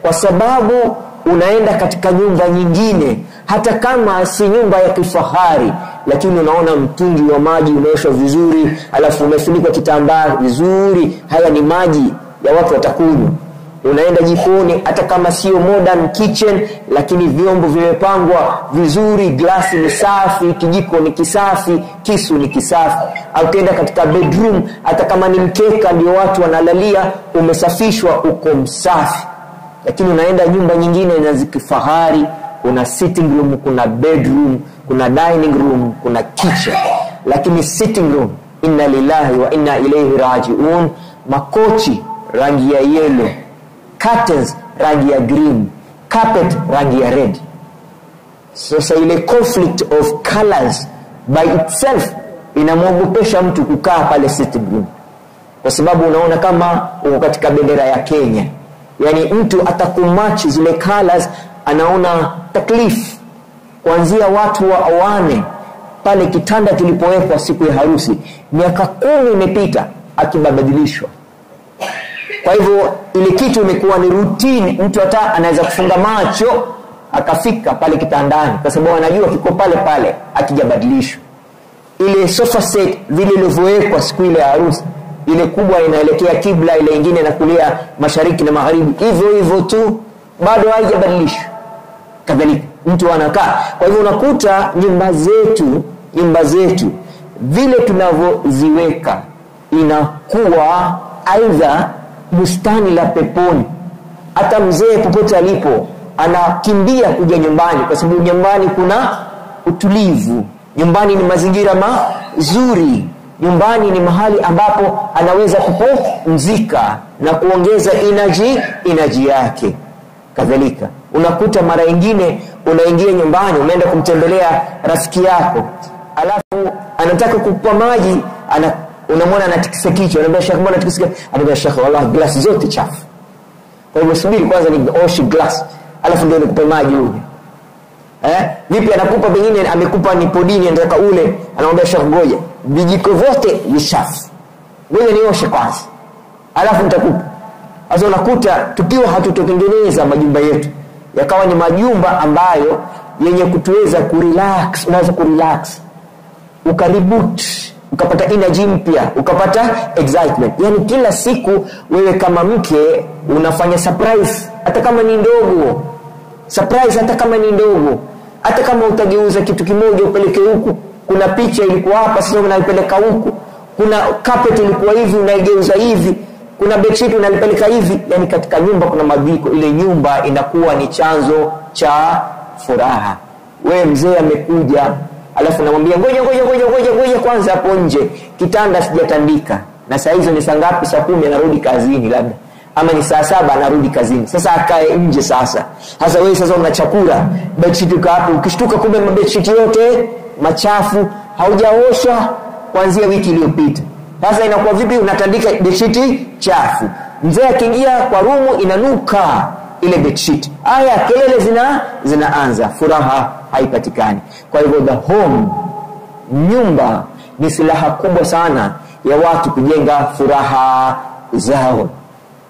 A: Kwa sababu unaenda katika nyumba nyingine, hata kama si nyumba ya kifahari, lakini unaona mtungi wa maji umeoshwa vizuri, alafu umefunikwa kitambaa vizuri, haya ni maji ya watu watakunywa. Unaenda jikoni, hata kama sio modern kitchen, lakini vyombo vimepangwa vizuri, glasi ni safi, kijiko ni kisafi, kisu ni kisafi. Au ukienda katika bedroom, hata kama ni mkeka ndio watu wanalalia, umesafishwa, uko msafi. Lakini unaenda nyumba nyingine na zikifahari, kuna sitting room, kuna bedroom, kuna dining room, kuna kitchen. Lakini sitting room, inna lillahi wa inna ilayhi raji'un, makochi rangi ya yellow, curtains rangi ya green, carpet rangi ya red. Sasa ile conflict of colors by itself inamwogopesha mtu kukaa pale sitting room, kwa sababu unaona kama uko katika bendera ya Kenya. Yani mtu atakumatch zile colors, anaona taklif. Kuanzia watu wa awane pale kitanda kilipowekwa siku ya harusi, miaka 10 imepita akibadilishwa. Kwa hivyo ile kitu imekuwa ni routine, mtu hata anaweza kufunga macho akafika pale kitandani, kwa sababu anajua kiko pale pale akijabadilishwa. Ile sofa set vile ilivyowekwa siku ile ya harusi, ile kubwa inaelekea kibla, ile nyingine na kulia mashariki na magharibi, hivyo tu, bado haijabadilishwa. Kadhalika mtu anakaa. Kwa hivyo unakuta nyumba zetu vile tunavyoziweka inakuwa aidha bustani la peponi. Hata mzee popote alipo anakimbia kuja nyumbani, kwa sababu nyumbani kuna utulivu, nyumbani ni mazingira mazuri, nyumbani ni mahali ambapo anaweza kupumzika na kuongeza energy yake. Kadhalika unakuta mara nyingine unaingia nyumbani, unaenda kumtembelea rafiki yako, alafu anataka kukupa maji, unamwona anatikisa kichwa, anambia Sheikh, mbona anatikisa? Anambia Sheikh, wallahi glass zote chafu. Kwa hivyo subiri kwanza nioshe glass, alafu ndio nikupe maji ule. Vipi anakupa, pengine amekupa ni podini anataka ule, anamwambia Sheikh, ngoja vijiko vyote visafi, ngoja nioshe kwanza alafu nitakupa. Sasa unakuta tukiwa hatutotengeneza majumba yetu yakawa ni majumba ambayo yenye kutuweza kurelax, unaweza kurelax, ukareboot, ukapata energy mpya, ukapata excitement. Yani kila siku wewe kama mke unafanya surprise, hata kama ni ndogo. Surprise hata kama ni ndogo. Hata kama utageuza kitu kimoja upeleke huku, kuna picha ilikuwa hapa sasa unaipeleka huku, kuna carpet ilikuwa hivi unaigeuza hivi, kuna bedsheet unalipeleka hivi. Yani katika nyumba kuna mabadiliko, ile nyumba inakuwa ni chanzo cha furaha. Wewe mzee amekuja, alafu namwambia ngoja kwanza hapo nje kitanda sijatandika, na saa hizo ni saa ngapi? Saa 10 anarudi kazini labda, ama ni saa 7 anarudi kazini. Sasa akae nje sasa. Wewe sasa una chakula, bedsheet uko hapo, ukishtuka kumbe bedsheet yote machafu, haujaoshwa kuanzia wiki iliyopita. Sasa inakuwa vipi unatandika bedsheet chafu? Mzee akiingia kwa rumu inanuka ile bedsheet. Haya kelele zinaanza, furaha haipatikani. Kwa hivyo the home, nyumba ni silaha kubwa sana ya watu kujenga furaha zao.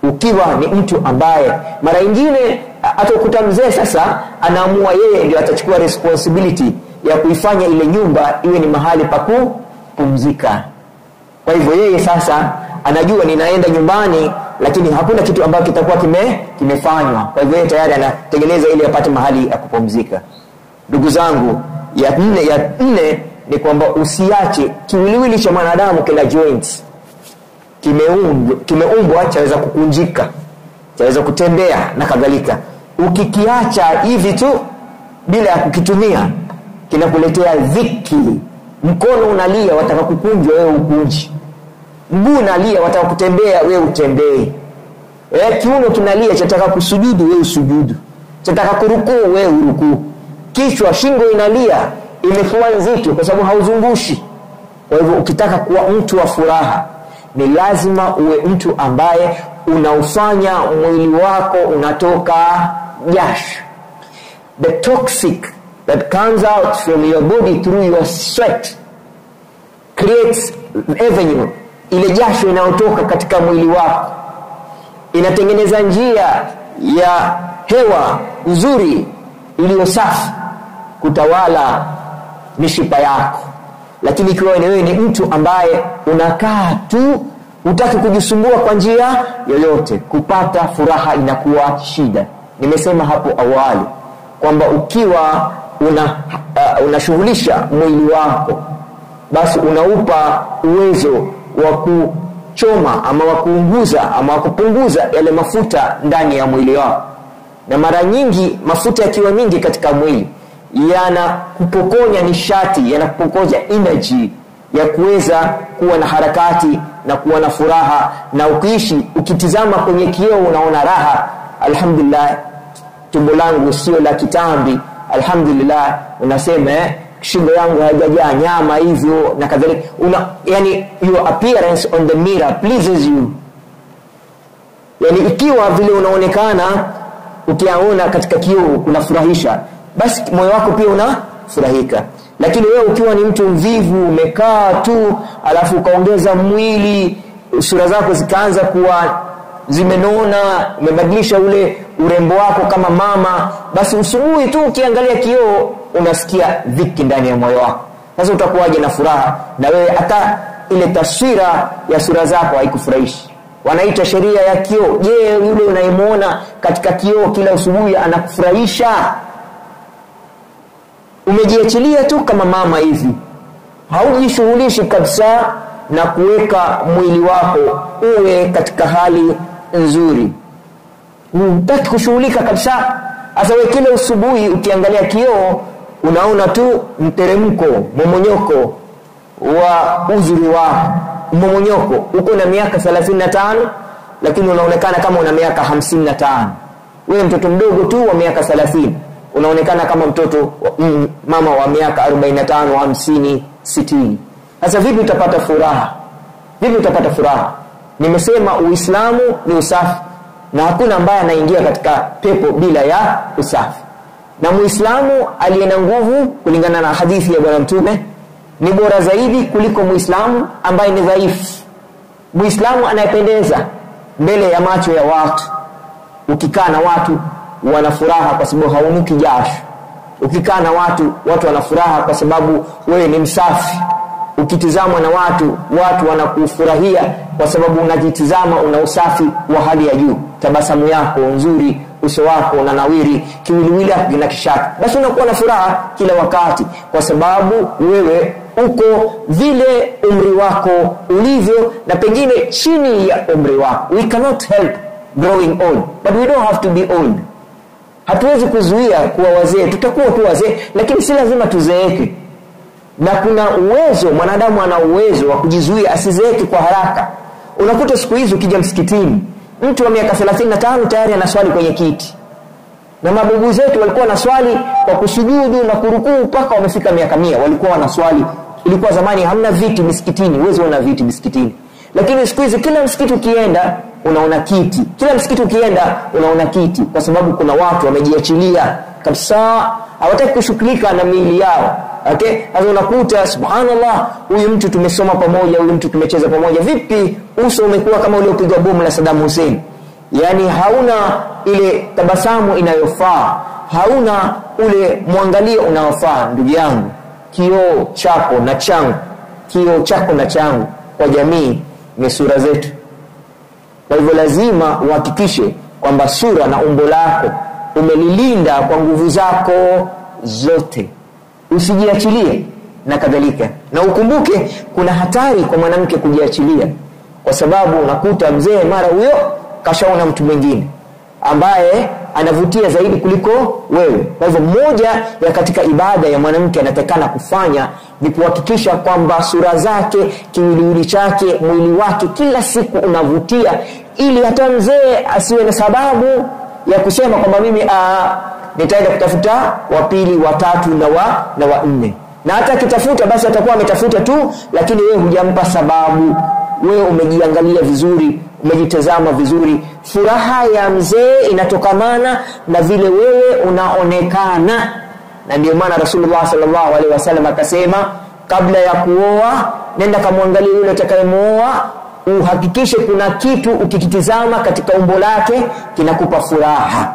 A: Ukiwa ni mtu ambaye mara nyingine atakuta mzee sasa anaamua yeye ndio atachukua responsibility ya kuifanya ile nyumba iwe ni mahali pa kupumzika. Kwa hivyo yeye sasa anajua ninaenda nyumbani lakini hakuna kitu ambacho kitakuwa kimefanywa. Kwa hivyo yeye tayari anatengeneza ili apate mahali ya kupumzika. Ndugu zangu, ya nne ni kwamba usiache kiwiliwili cha mwanadamu kila joints kimeumbwa chaweza kukunjika, chaweza kutembea na kadhalika. Ukikiacha hivi tu bila ya kukitumia kinakuletea dhiki. Mkono unalia wataka kukunjwa wewe ukunji, mguu unalia wataka kutembea wewe utembee, kiuno kinalia chataka kusujudu wewe usujudu, chataka kurukuu wewe urukuu, kichwa shingo inalia imefua nzito kwa sababu hauzungushi. Kwa hivyo ukitaka kuwa mtu wa furaha ni lazima uwe mtu ambaye unaufanya mwili wako unatoka jasho. The toxic that comes out from your body through your sweat creates avenue. Ile jasho inayotoka katika mwili wako inatengeneza njia ya hewa nzuri iliyo safi kutawala mishipa yako. Lakini ikiwa wewe ni mtu ambaye unakaa tu hutaki kujisumbua kwa njia yoyote, kupata furaha inakuwa shida. Nimesema hapo awali kwamba ukiwa unashughulisha mwili wako basi unaupa uwezo wa kuchoma ama wa kuunguza ama wa kupunguza yale mafuta ndani ya mwili wako. Na mara nyingi mafuta yakiwa mingi katika mwili yanakupokonya nishati, yanakupokonya energy ya kuweza kuwa na harakati na kuwa na furaha. Na ukiishi ukitizama kwenye kioo unaona raha, alhamdulillah tumbo langu sio la kitambi, alhamdulillah unasema shingo yangu haijajaa nyama hivyo na kadhalika. Yani your appearance on the mirror pleases you. Yani ikiwa vile unaonekana ukiaona katika kioo unafurahisha, basi moyo wako pia unafurahika. Lakini wewe ukiwa ni mtu mvivu, umekaa tu alafu ukaongeza mwili, sura zako zikaanza kuwa zimenona, umebadilisha ule urembo wako kama mama, basi usubuhi tu ukiangalia kioo unasikia dhiki ndani ya moyo wako. Sasa utakuwaje na furaha? Na wewe hata ile taswira ya sura zako haikufurahishi. Wanaita sheria ya kioo. Je, yule unayemuona katika kioo kila usubuhi anakufurahisha? Umejiachilia tu kama mama hivi, haujishughulishi kabisa na kuweka mwili wako uwe katika hali nzuri, hutaki kushughulika kabisa. Sasa wewe kila usubuhi ukiangalia kioo unaona tu mteremko, momonyoko wa uzuri wako. Momonyoko, uko na miaka 35 lakini unaonekana kama una miaka 55. Wewe mtoto mdogo tu wa miaka 30 unaonekana kama mtoto mama wa miaka 45, 50, 60. Sasa vipi utapata furaha? Vipi utapata furaha? Nimesema Uislamu ni usafi na hakuna ambaye anaingia katika pepo bila ya usafi. Na Muislamu aliye na nguvu kulingana na hadithi ya Bwana Mtume ni bora zaidi kuliko Muislamu ambaye ni dhaifu. Muislamu anayependeza mbele ya macho ya watu. Ukikaa na watu wana furaha kwa sababu haunuki jasho. Ukikaa na watu wana furaha kwa sababu wewe ni msafi. Ukitizamwa na watu wanakufurahia kwa sababu unajitizama, una usafi wa hali ya juu. Tabasamu yako nzuri, uso wako unanawiri, kiwiliwili kinakishaka. Basi unakuwa na furaha kila wakati kwa sababu wewe uko vile umri wako ulivyo na pengine chini ya umri wako. We cannot help growing old, but we don't have to be old. Hatuwezi kuzuia kuwa wazee, tutakuwa tu wazee, lakini si lazima tuzeeke. Na kuna uwezo, mwanadamu ana uwezo wa kujizuia asizeeke kwa haraka. Unakuta siku hizo ukija msikitini, mtu wa miaka 35 tayari anaswali kwenye kiti. Na mababu zetu walikuwa wanaswali kwa kusujudu na kurukuu mpaka wamefika miaka 100, walikuwa wanaswali ilikuwa zamani hamna viti misikitini, uwezo una viti misikitini. Lakini siku hizi kila msikiti ukienda unaona kiti. Kila msikiti ukienda unaona kiti, kwa sababu kuna watu wamejiachilia kabisa, hawataki kushughulika na miili yao. Okay? Sasa unakuta subhanallah, huyu mtu tumesoma pamoja, huyu mtu tumecheza pamoja, vipi uso umekuwa kama ule upigwa bomu la Saddam Hussein. Yani hauna ile tabasamu inayofaa, hauna ule mwangalio unaofaa. Ndugu yangu, kioo chako na changu kwa jamii ni sura zetu. Kwa hivyo lazima uhakikishe kwamba sura na umbo lako umelilinda kwa nguvu zako zote, usijiachilie na kadhalika. Na ukumbuke kuna hatari kwa mwanamke kujiachilia, kwa sababu unakuta mzee mara huyo kashaona mtu mwingine ambaye anavutia zaidi kuliko wewe. Kwa hivyo moja ya katika ibada ya mwanamke anatakana kufanya ni kuhakikisha kwamba sura zake, kiwiliwili chake, mwili wake kila siku unavutia, ili hata mzee asiwe na sababu ya kusema kwamba mimi nitaenda kutafuta wa pili, wa tatu na wa nne. Na hata akitafuta basi atakuwa ametafuta tu, lakini wewe hujampa sababu. Wewe umejiangalia vizuri, umejitazama vizuri. Furaha ya mzee inatokamana na vile wewe unaonekana. Na ndio maana Rasulullah sallallahu alaihi wasallam akasema, kabla ya kuoa nenda kamwangalie yule utakayemuoa, uhakikishe kuna kitu ukikitizama katika umbo lake kinakupa furaha.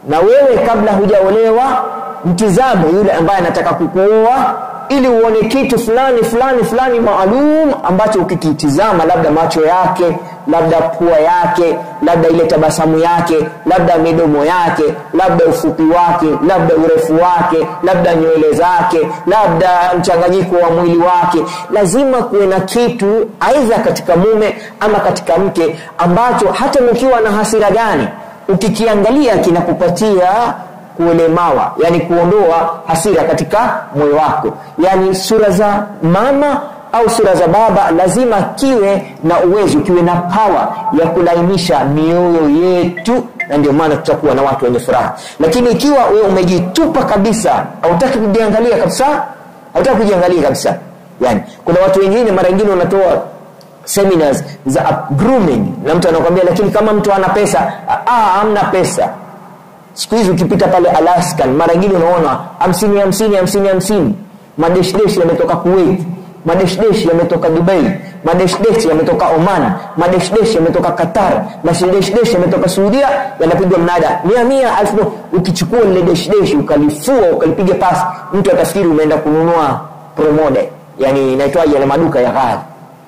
A: Na wewe kabla hujaolewa mtizame yule ambaye anataka kukuoa, ili uone kitu fulani maalum ambacho ukikitizama, labda macho yake, labda pua yake, labda ile tabasamu yake, labda midomo yake, labda ufupi wake, labda urefu wake, labda nywele zake, labda mchanganyiko wa mwili wake. Lazima kuwe na kitu aidha katika mume ama katika mke ambacho hata mkiwa na hasira gani, ukikiangalia kinakupatia kuelemawa, yani kuondoa hasira katika moyo wako. Yani sura za mama au sura za baba lazima kiwe na uwezo, kiwe na power ya kulainisha mioyo yetu, na ndio maana tutakuwa na watu wenye furaha. Lakini ikiwa wewe umejitupa kabisa, hautaki kujiangalia kabisa, yani kuna watu wengine mara nyingine wanatoa seminars za grooming, na mtu anakuambia lakini kama mtu ana pesa, hamna pesa. Siku hizi ukipita pale Alaska mara nyingine unaona 50 madeshdeshi yametoka Kuwait, madeshdeshi yametoka Dubai, madeshdeshi yametoka Oman, madeshdeshi yametoka Qatar, madeshdeshi yametoka Saudia, yanapigwa mnada 100,000. Ukichukua ile deshdeshi ukalifua ukalipiga pasi, mtu atafikiri umeenda kununua promode, yani inaitwaje ile maduka ya ghali.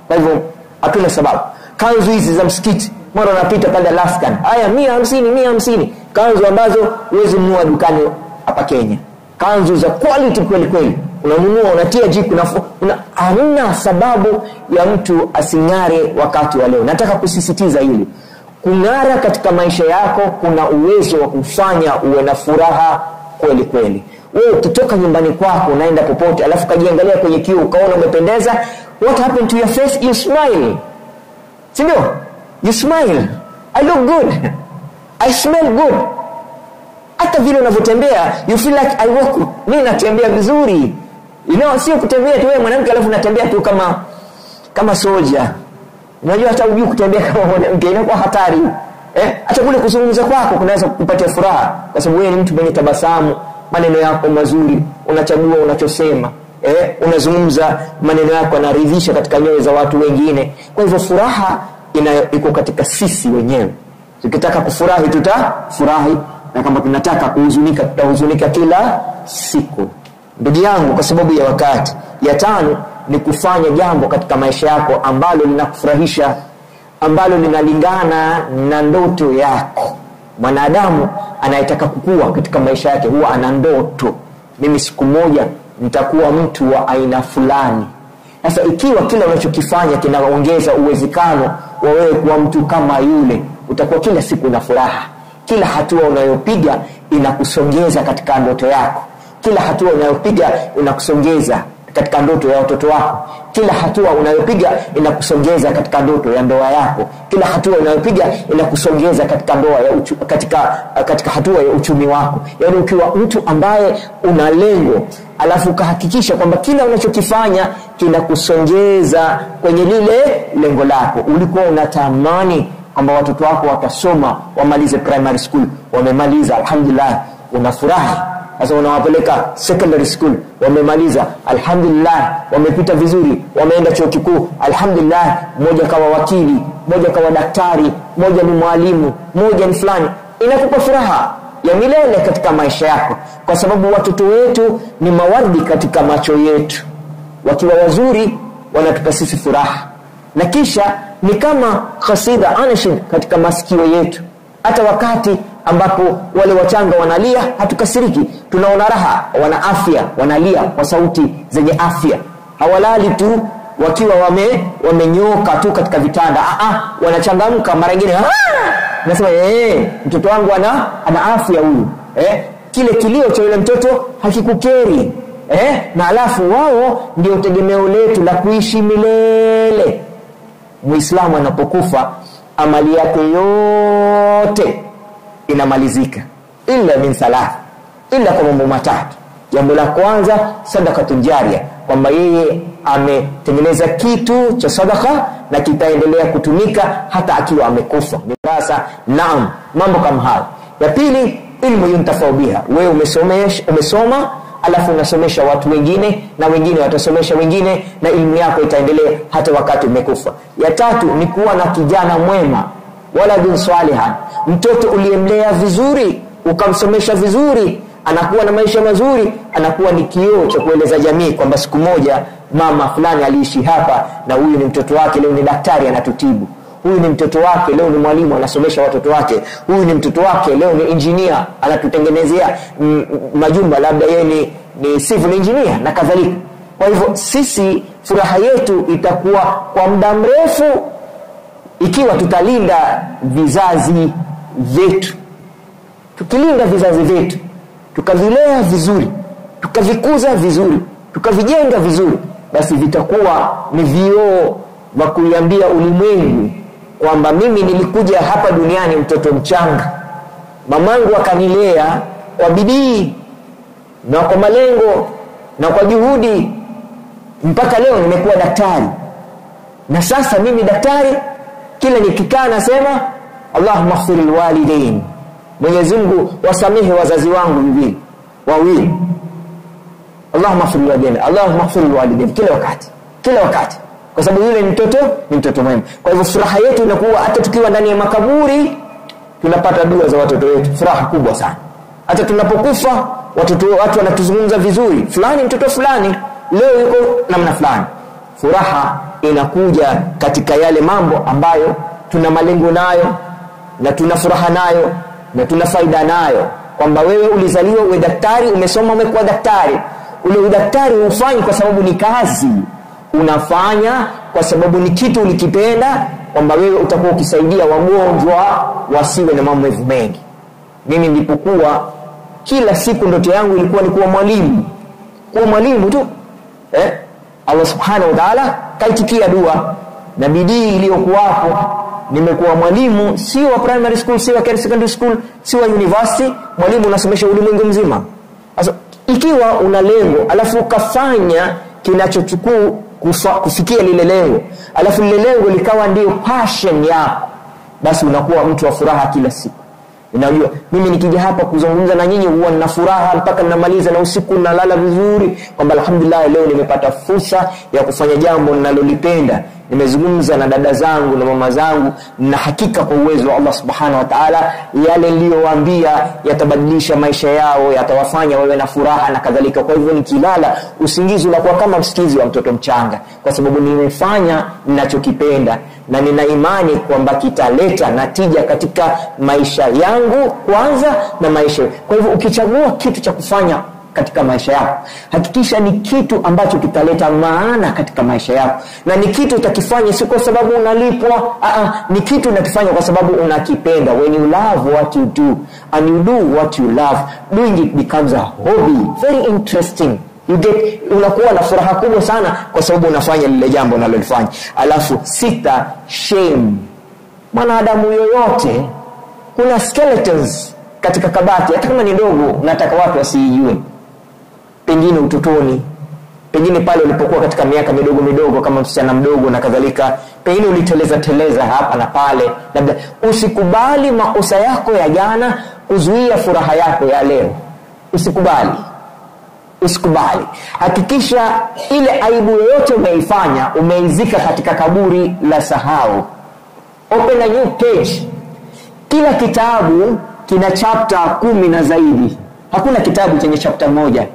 A: Kwa hivyo hatuna sababu. Kanzu hizi za msikiti mara unapita pale Alaska, haya 150 kanzu ambazo huwezi kununua dukani hapa Kenya, kanzu za quality kweli, unanunua unatia jiku, hamna sababu ya mtu asingare wakati wa leo. Nataka kusisitiza hili, kung'ara katika maisha yako kuna uwezo wa kufanya uwe na furaha kweli. Wewe ukitoka nyumbani kwako unaenda popote, alafu kajiangalia kwenye kioo ukaona umependeza, what happened to your face? You smile, sindio? You smile, I look good, I smell good. Hata vile unavyotembea, you feel like I walk, mimi natembea vizuri. Sio kutembea tu wewe mwanamke alafu unatembea tu kama soldier. Unajua hata hujui kutembea kama mwanamke, inakuwa hatari. Hata kule kuzungumza kwako kunaweza kukupatia furaha, kwa sababu wewe ni mtu mwenye tabasamu, maneno yako mazuri, unachagua unachosema. Unazungumza maneno yako yanaridhisha katika nyoyo za watu wengine. Kwa hivyo furaha iko katika sisi wenyewe. Tukitaka kufurahi tutafurahi, na kama tunataka kuhuzunika tutahuzunika kila siku. Ndugu yangu, kwa sababu ya wakati, ya 5 ni kufanya jambo katika maisha yako ambalo linakufurahisha, ambalo linalingana na ndoto yako. Mwanadamu anayetaka kukua katika maisha yake huwa ana ndoto. Mimi siku moja nitakuwa mtu wa aina fulani. Sasa ikiwa kila unachokifanya kinaongeza uwezekano wa wewe kuwa mtu kama yule, utakuwa kila siku na furaha. Kila hatua unayopiga inakusongeza katika ndoto yako. Kila hatua unayopiga inakusongeza katika ndoto ya watoto wako. Kila hatua unayopiga inakusongeza katika ndoto ya ndoa yako. Kila hatua unayopiga inakusongeza katika ndoa ya katika hatua ya uchumi wako. Yaani ukiwa mtu ambaye una lengo, alafu ukahakikisha kwamba kila unachokifanya kinakusongeza kwenye lile lengo lako. Ulikuwa unatamani kwamba watoto wako watasoma, wamalize primary school, wamemaliza, alhamdulillah, unafurahi. Sasa unawapeleka secondary school, wamemaliza, alhamdulillah, wamepita vizuri, wameenda chuo kikuu, alhamdulillah, mmoja kawa wakili, mmoja kawa daktari, mmoja ni mwalimu, mmoja ni fulani. Inakupa furaha ya milele katika maisha yako, kwa sababu watoto wetu ni mawardi katika macho yetu. Wakiwa wazuri wanatupa sisi furaha, na kisha ni kama kasida anashid katika masikio yetu. Hata wakati ambapo wale wachanga wanalia, hatukasiriki, tunaona raha. Wana afya, wanalia kwa sauti zenye afya, hawalali tu wakiwa wamenyoka tu katika vitanda. Wanachangamka mara nyingine. Nasema mtoto wangu ana afya huyu. Kile kilio cha yule mtoto hakikukeri. Na alafu wao ndio tegemeo letu la kuishi milele. Muislamu anapokufa, amali yake yote inamalizika illa min thalath, illa kwa mambo matatu. Jambo la kwanza, sadaqatun jariyah, kwamba yeye ametengeneza kitu cha sadaka na kitaendelea kutumika hata akiwa amekufa. Sasa naam, mambo kama hayo. Ya pili, ilmu yuntafau biha. Wewe umesoma, alafu unasomesha watu wengine, na wengine watasomesha wengine, na ilmu yako itaendelea hata wakati umekufa. Ya tatu ni kuwa na kijana mwema, waladun salihan, mtoto uliyemlea vizuri, ukamsomesha vizuri, anakuwa na maisha mazuri, anakuwa ni kioo cha kueleza jamii kwamba siku moja mama fulani aliishi hapa, na huyu ni mtoto wake, leo ni daktari anatutibu. Huyu ni mtoto wake, leo ni mwalimu anasomesha watoto wake. Huyu ni mtoto wake, leo ni engineer anatutengenezea majumba, labda yeye ni civil engineer na kadhalika. Kwa hivyo sisi furaha yetu itakuwa kwa muda mrefu ikiwa tutalinda vizazi vyetu. Tukilinda vizazi vyetu, tukavilea vizuri, tukavikuza vizuri, tukavijenga vizuri, basi vitakuwa ni vioo vya kuiambia ulimwengu kwamba mimi nilikuja hapa duniani mtoto mchanga, mamangu akanilea kwa bidii na kwa malengo na kwa juhudi, mpaka leo nimekuwa daktari. Na sasa mimi daktari, kila nikikaa nasema Allahumma ighfiril walidain, Mwenyezi Mungu wasamehe wazazi wangu wawili. Allahumma ighfiril walidain, Allahumma ighfiril walidain, kila wakati, kwa sababu yule ni mtoto mwema. Kwa hivyo furaha yetu inakuwa hata tukiwa ndani ya makaburi tunapata dua za watoto wetu, furaha kubwa sana. Hata tunapokufa watu wanatuzungumza vizuri, fulani mtoto fulani leo yuko namna fulani. Furaha inakuja katika yale mambo ambayo tuna malengo nayo, na tuna furaha nayo, na tuna faida nayo. Kwamba wewe ulizaliwa uwe daktari, umesoma umekuwa daktari. Ule udaktari hufanyi kwa sababu ni kazi, unafanya kwa sababu ni kitu ulikipenda, kwamba wewe utakuwa ukisaidia wagonjwa wasiwe na maumivu mengi. Mimi nilipokuwa, kila siku ndoto yangu ilikuwa ni kuwa mwalimu. Kuwa mwalimu tu. Allah subhanahu wa ta'ala kaitikia dua na bidii iliyokuwapo. Nimekuwa mwalimu, sio wa primary school, sio wa secondary school, sio wa university. Mwalimu unasomesha ulimwengu mzima. Sasa ikiwa una lengo, alafu ukafanya kinachochukua kufikia lile lengo, alafu lile lengo likawa ndio passion yako, basi unakuwa mtu wa furaha kila siku. Unajua, mimi nikija hapa kuzungumza na nyinyi huwa nina furaha mpaka ninamaliza, na usiku nalala vizuri kwamba alhamdulillah leo nimepata fursa ya kufanya jambo ninalolipenda. Nimezungumza na dada zangu na mama zangu, na hakika kwa uwezo wa Allah subhanahu wa ta'ala yale niliyowaambia yatabadilisha maisha yao, yatawafanya wawe na furaha na kadhalika. Kwa hivyo nikilala usingizi unakuwa kama usingizi wa mtoto mchanga, kwa sababu nimefanya ninachokipenda, na nina imani kwamba kitaleta natija katika maisha yangu kwanza na maisha. Kwa hivyo ukichagua kitu cha kufanya katika maisha yako, hakikisha ni kitu ambacho kitaleta maana katika maisha yako, na ni kitu utakifanya si kwa sababu unalipwa, ni kitu unakifanya kwa sababu unakipenda. When you love what you do and you do what you love, doing it becomes a hobby, very interesting. unakuwa na furaha kubwa sana kwa sababu unafanya lile jambo unalolifanya. Alafu 6, shame. Mwanadamu yoyote kuna skeletons katika kabati, hata kama ni ndogo, nataka watu wasijue. Pengine utotoni, pengine pale ulipokuwa katika miaka midogo kama msichana mdogo na kadhalika, pengine uliteleza hapa na pale. Labda usikubali makosa yako ya jana kuzuia furaha yako ya leo. Usikubali. Hakikisha ile aibu yoyote umeifanya umeizika katika kaburi la sahau. Open a new page. Kila kitabu kina chapter 10 na zaidi. Hakuna kitabu chenye chapter moja.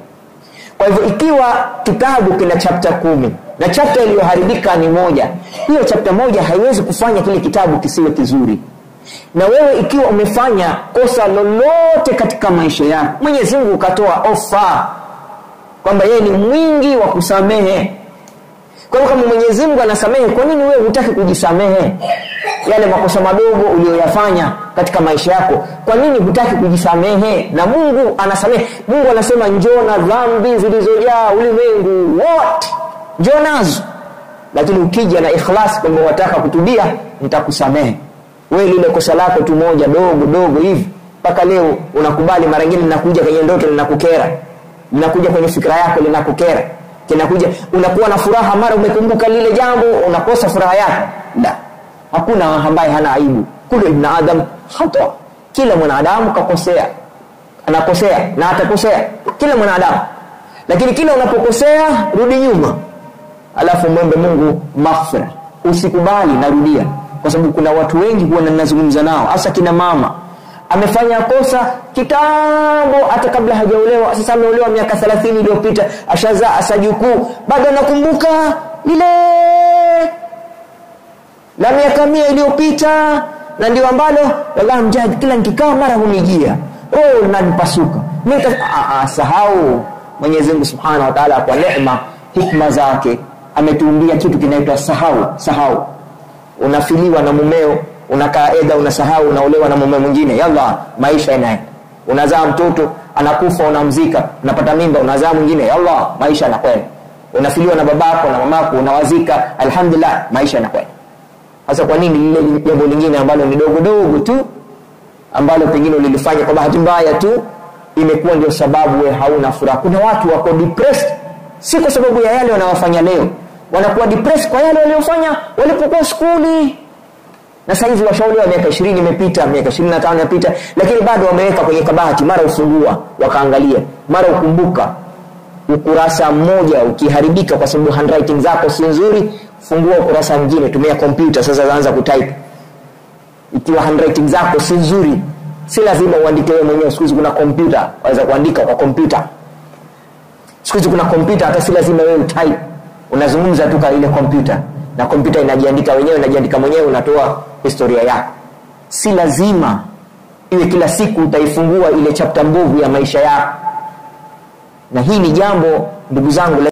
A: Kwa hivyo ikiwa kitabu kina chapter 10 na chapter iliyoharibika ni moja, hiyo chapter moja haiwezi kufanya kile kitabu kisiwe kizuri. Na wewe ikiwa umefanya kosa lolote katika maisha yako, Mwenyezi Mungu katoa ofa kwamba yeye ni mwingi wa kusamehe. Kwa hiyo kama Mwenyezi Mungu anasamehe, kwa nini wewe hutaki kujisamehe? Yale makosa madogo uliyoyafanya katika maisha yako, kwa nini hutaki kujisamehe? Na Mungu anasamehe. Mungu anasema njoo na dhambi zilizojaa ulimwengu wote, njoo nazo. Lakini ukija na ikhlas kwamba unataka kutubia, nitakusamehe. Wewe lile kosa lako tu moja dogo hivi, mpaka leo unakubali, mara nyingine linakuja kwenye ndoto linakukera, linakuja kwenye fikra yako linakukera, kinakuja unakuwa na furaha, mara umekumbuka lile jambo unakosa furaha yako. La, hakuna ambaye hana aibu. Kullu ibn adam khata. Kila mwanadamu kakosea, anakosea na atakosea, kila mwanadamu. Lakini kila unapokosea rudi nyuma, alafu muombe Mungu maghfira. Usikubali, narudia, kwa sababu kuna watu wengi huwa ninazungumza nao, hasa kina mama. Amefanya kosa kitambo hata kabla hajaolewa. Sasa ameolewa miaka 30 iliyopita, ashazaa asajukuu, bado anakumbuka lile la miaka 100 iliyopita. Na ndio ambalo wallahi mjahid, kila nikikaa mara hunijia nanipasuka. Sahau. Mwenyezi Mungu Subhanahu wa Ta'ala kwa neema, hikma zake ametuumbia kitu kinaitwa sahau. Unafiliwa na mumeo, unakaa eda, unasahau, unaolewa na mume mwingine, yalla maisha yanaenda. Unazaa mtoto anakufa, unamzika, unapata mimba, unazaa mwingine, yalla maisha yanakwenda. Unafiliwa na babako na mamako, unawazika, alhamdulillah maisha yanakwenda. Sasa kwa nini lile jambo lingine ambalo ni dogo tu, ambalo pengine ulilifanya kwa bahati mbaya tu, imekuwa ndio sababu wewe hauna furaha? Kuna watu wako depressed si kwa sababu ya yale wanayofanya leo, wanakuwa depressed kwa yale waliofanya walipokuwa shuleni. Na sasa hivi washaolewa, miaka 20 imepita, miaka 25 imepita, lakini bado wameweka kwenye kabati, mara ufungua wakaangalia, mara ukumbuka ukurasa mmoja ukiharibika kwa sababu handwriting zako si nzuri, fungua ukurasa mwingine, tumia kompyuta sasa, anza kutype. Ikiwa handwriting zako si nzuri, si lazima uandike wewe mwenyewe. Siku hizi kuna kompyuta, waweza kuandika kwa kompyuta. Siku hizi kuna kompyuta, hata si lazima wewe utype, unazungumza tu kwa ile kompyuta na kompyuta inajiandika wenyewe, inajiandika mwenyewe, unatoa historia yako. Si lazima iwe kila siku utaifungua ile chapter mbovu ya maisha yako. Na hii ni jambo, ndugu zangu,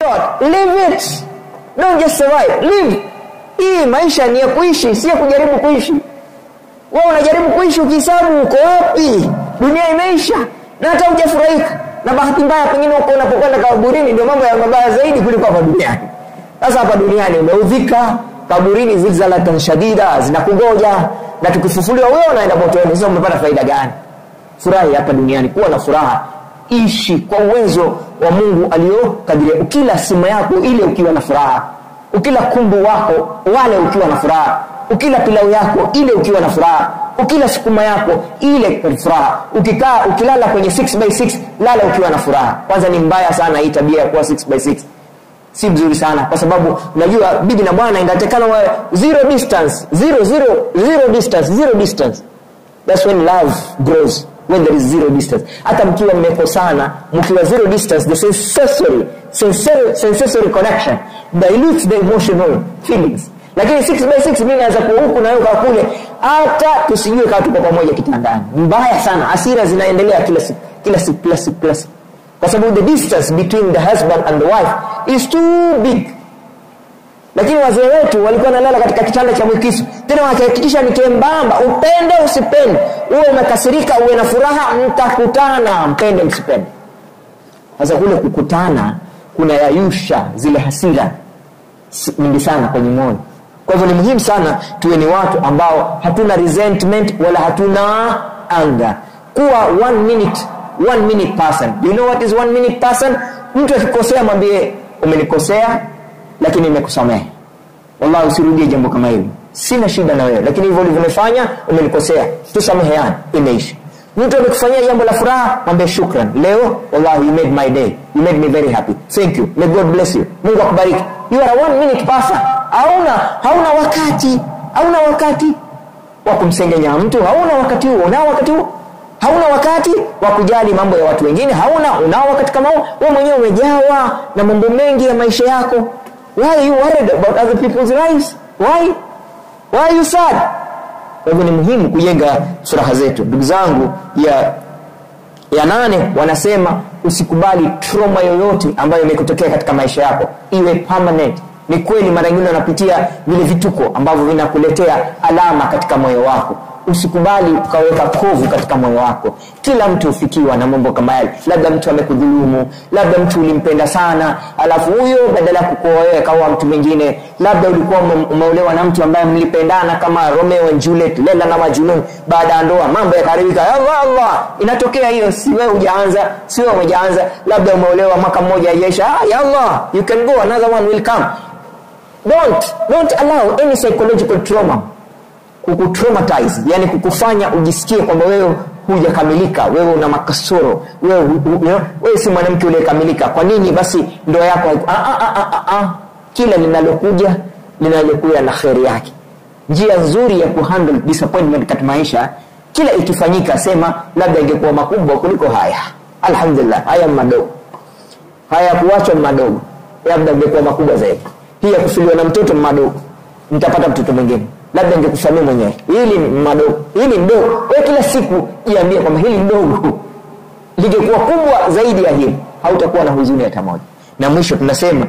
A: God, live it. Don't just survive, live. Hii maisha ni ya kuishi, si ya kujaribu kuishi. Wewe unajaribu kuishi ukihesabu uko wapi? Dunia imeisha na hata hujafurahika. Na bahati mbaya pengine uko unapokwenda kaburini ndio mambo ya mabaya zaidi kuliko hapa duniani. Sasa hapa duniani umeudhika, kaburini zilzalatan shadida zinakungoja, na tukifufuliwa wewe unaenda motoni. Sasa umepata faida gani? Furahi hapa duniani, kuwa na furaha, ishi kwa uwezo wa Mungu aliyokadiria. Ukila sima yako ile ukiwa na furaha, ukila kumbu wako wale ukiwa na furaha, ukila pilau yako ile ukiwa na furaha, ukila sukuma yako ile kwa furaha, ukilala kwenye 6x6 lala ukiwa na furaha. Kwanza ni mbaya sana hii tabia ya kuwa 6x6. Si mzuri sana, kwa sababu unajua bibi na bwana inatakana wa zero distance. That's when love grows, when there is zero distance. Hata mkiwa mmekosana, mkiwa zero distance, the sensory connection dilutes the emotional feelings. Lakini 6x6 mimi naweza kuwa huku na wewe kule, hata tusijue kama tuko pamoja kitandani. Mbaya sana, hasira zinaendelea kila siku. Kwa sababu the distance between the husband and the wife is too big. Lakini wazee wetu walikuwa wanalala katika kitanda cha mwikisu. Tena wakihakikisha ni kembamba, upende usipende, uwe umekasirika uwe na furaha, mtakutana, mpende msipende. Sasa kule kukutana kuna yayusha zile hasira mingi sana kwenye moyo. Kwa hivyo ni muhimu sana tuwe ni watu ambao hatuna resentment wala hatuna anger. Kuwa 1 minute person. You know what is 1 minute person? Mtu akikosea mwambie umenikosea lakini nimekusamehe. Wallahi usirudie jambo kama hilo. Sina shida na wewe, lakini hivyo ulivyofanya umenikosea. Tusameheane, imeisha. Mtu amekufanyia jambo la furaha, mwambie shukran. Leo wallahi you made my day. You made me very happy. Thank you. May God bless you. Mungu akubariki. You are a 1 minute person. Hauna wakati wa kumsengenya mtu, hauna wakati huo. Hauna wakati wa kujali mambo ya watu wengine, unao wakati kama huo. Wewe mwenyewe umejawa na mambo mengi ya maisha yako. Why are you worried about other people's lives? Why are you sad? Kwa hivyo ni muhimu kujenga furaha zetu. Ndugu zangu, ya 8 wanasema usikubali trauma yoyote ambayo imekutokea katika maisha yako iwe permanent. Ni kweli mara nyingine unapitia vile vituko ambavyo vinakuletea alama katika moyo wako. Usikubali ukaweka kovu katika moyo wako. Kila mtu ufikiwa na mambo kama yale. Labda mtu amekudhulumu, labda mtu ulimpenda sana, alafu huyo badala ya kukuoa wewe kaoa mtu mwingine. Labda ulikuwa umeolewa na mtu ambaye mlipendana kama Romeo and Juliet, Lela na Majnun. Baada ya ndoa mambo yakaribika. Allah, inatokea hiyo, si wewe hujaanza, si wewe umeanza. Labda umeolewa mwaka mmoja hajaisha. Ya Allah, you can go, another one will come. Don't allow any psychological trauma kukutraumatize, yani kukufanya ujisikie kwamba wewe hujakamilika, wewe una makasoro, wewe si mwanamke uliyekamilika. Kwa nini basi ndoa yako? Kila linalokuja na khairi yake. Njia nzuri ya kuhandle disappointment katika maisha, kila ikifanyika sema labda ingekuwa makubwa kuliko haya. Alhamdulillah, haya madogo. Haya kuachwa madogo, labda ingekuwa makubwa zaidi. Hii ya kusuliwa na mtoto madogo, mtapata mtoto mwingine. Labda ingekusamia mwenyewe. Hili madogo, hili ndogo. Wewe kila siku jiambie kwamba hili ndogo lingekuwa kubwa zaidi ya hili, hautakuwa na huzuni hata moja. Na mwisho tunasema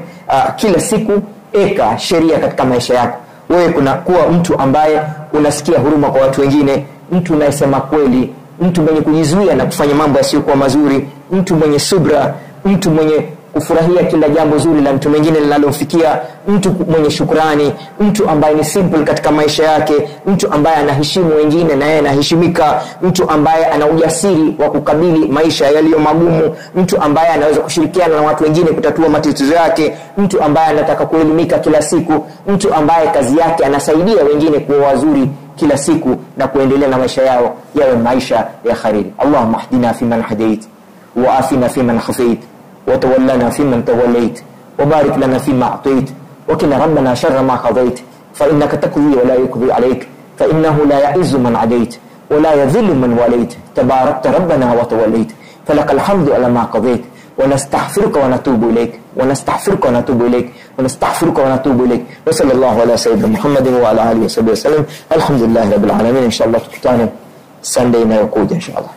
A: kila siku eka sheria katika maisha yako. Wewe kuwa mtu ambaye unasikia huruma kwa watu wengine, mtu unayesema kweli, mtu mwenye kujizuia na kufanya mambo yasiyokuwa mazuri, mtu mwenye subra, mtu mwenye kufurahia kila jambo zuri la mtu mwingine linalofikia, mtu mwenye shukrani, mtu ambaye ni simple katika maisha yake, mtu ambaye anaheshimu wengine na yeye anaheshimika, mtu ambaye ana ujasiri wa kukabili maisha yaliyo magumu, mtu ambaye anaweza kushirikiana na watu wengine kutatua matatizo yake, mtu ambaye anataka kuelimika kila siku, mtu ambaye kazi yake anasaidia wengine kuwa wazuri kila siku na kuendelea na maisha yao yawe maisha ya khairi. Allahumma hdina fi man hadait wa afina fi man khafait وتولنا فيمن توليت وبارك لنا فيما أعطيت وقنا ربنا شر ما قضيت فإنك تقضي ولا يقضي عليك فإنه لا يعز من عديت ولا يذل من وليت تباركت ربنا وتوليت فلك الحمد على ما قضيت ونستغفرك ونتوب إليك وصلى الله على سيدنا محمد وعلى آله وصحبه وسلم. الحمد لله رب العالمين. إن شاء الله تكتاني Sunday inayokuja inshallah.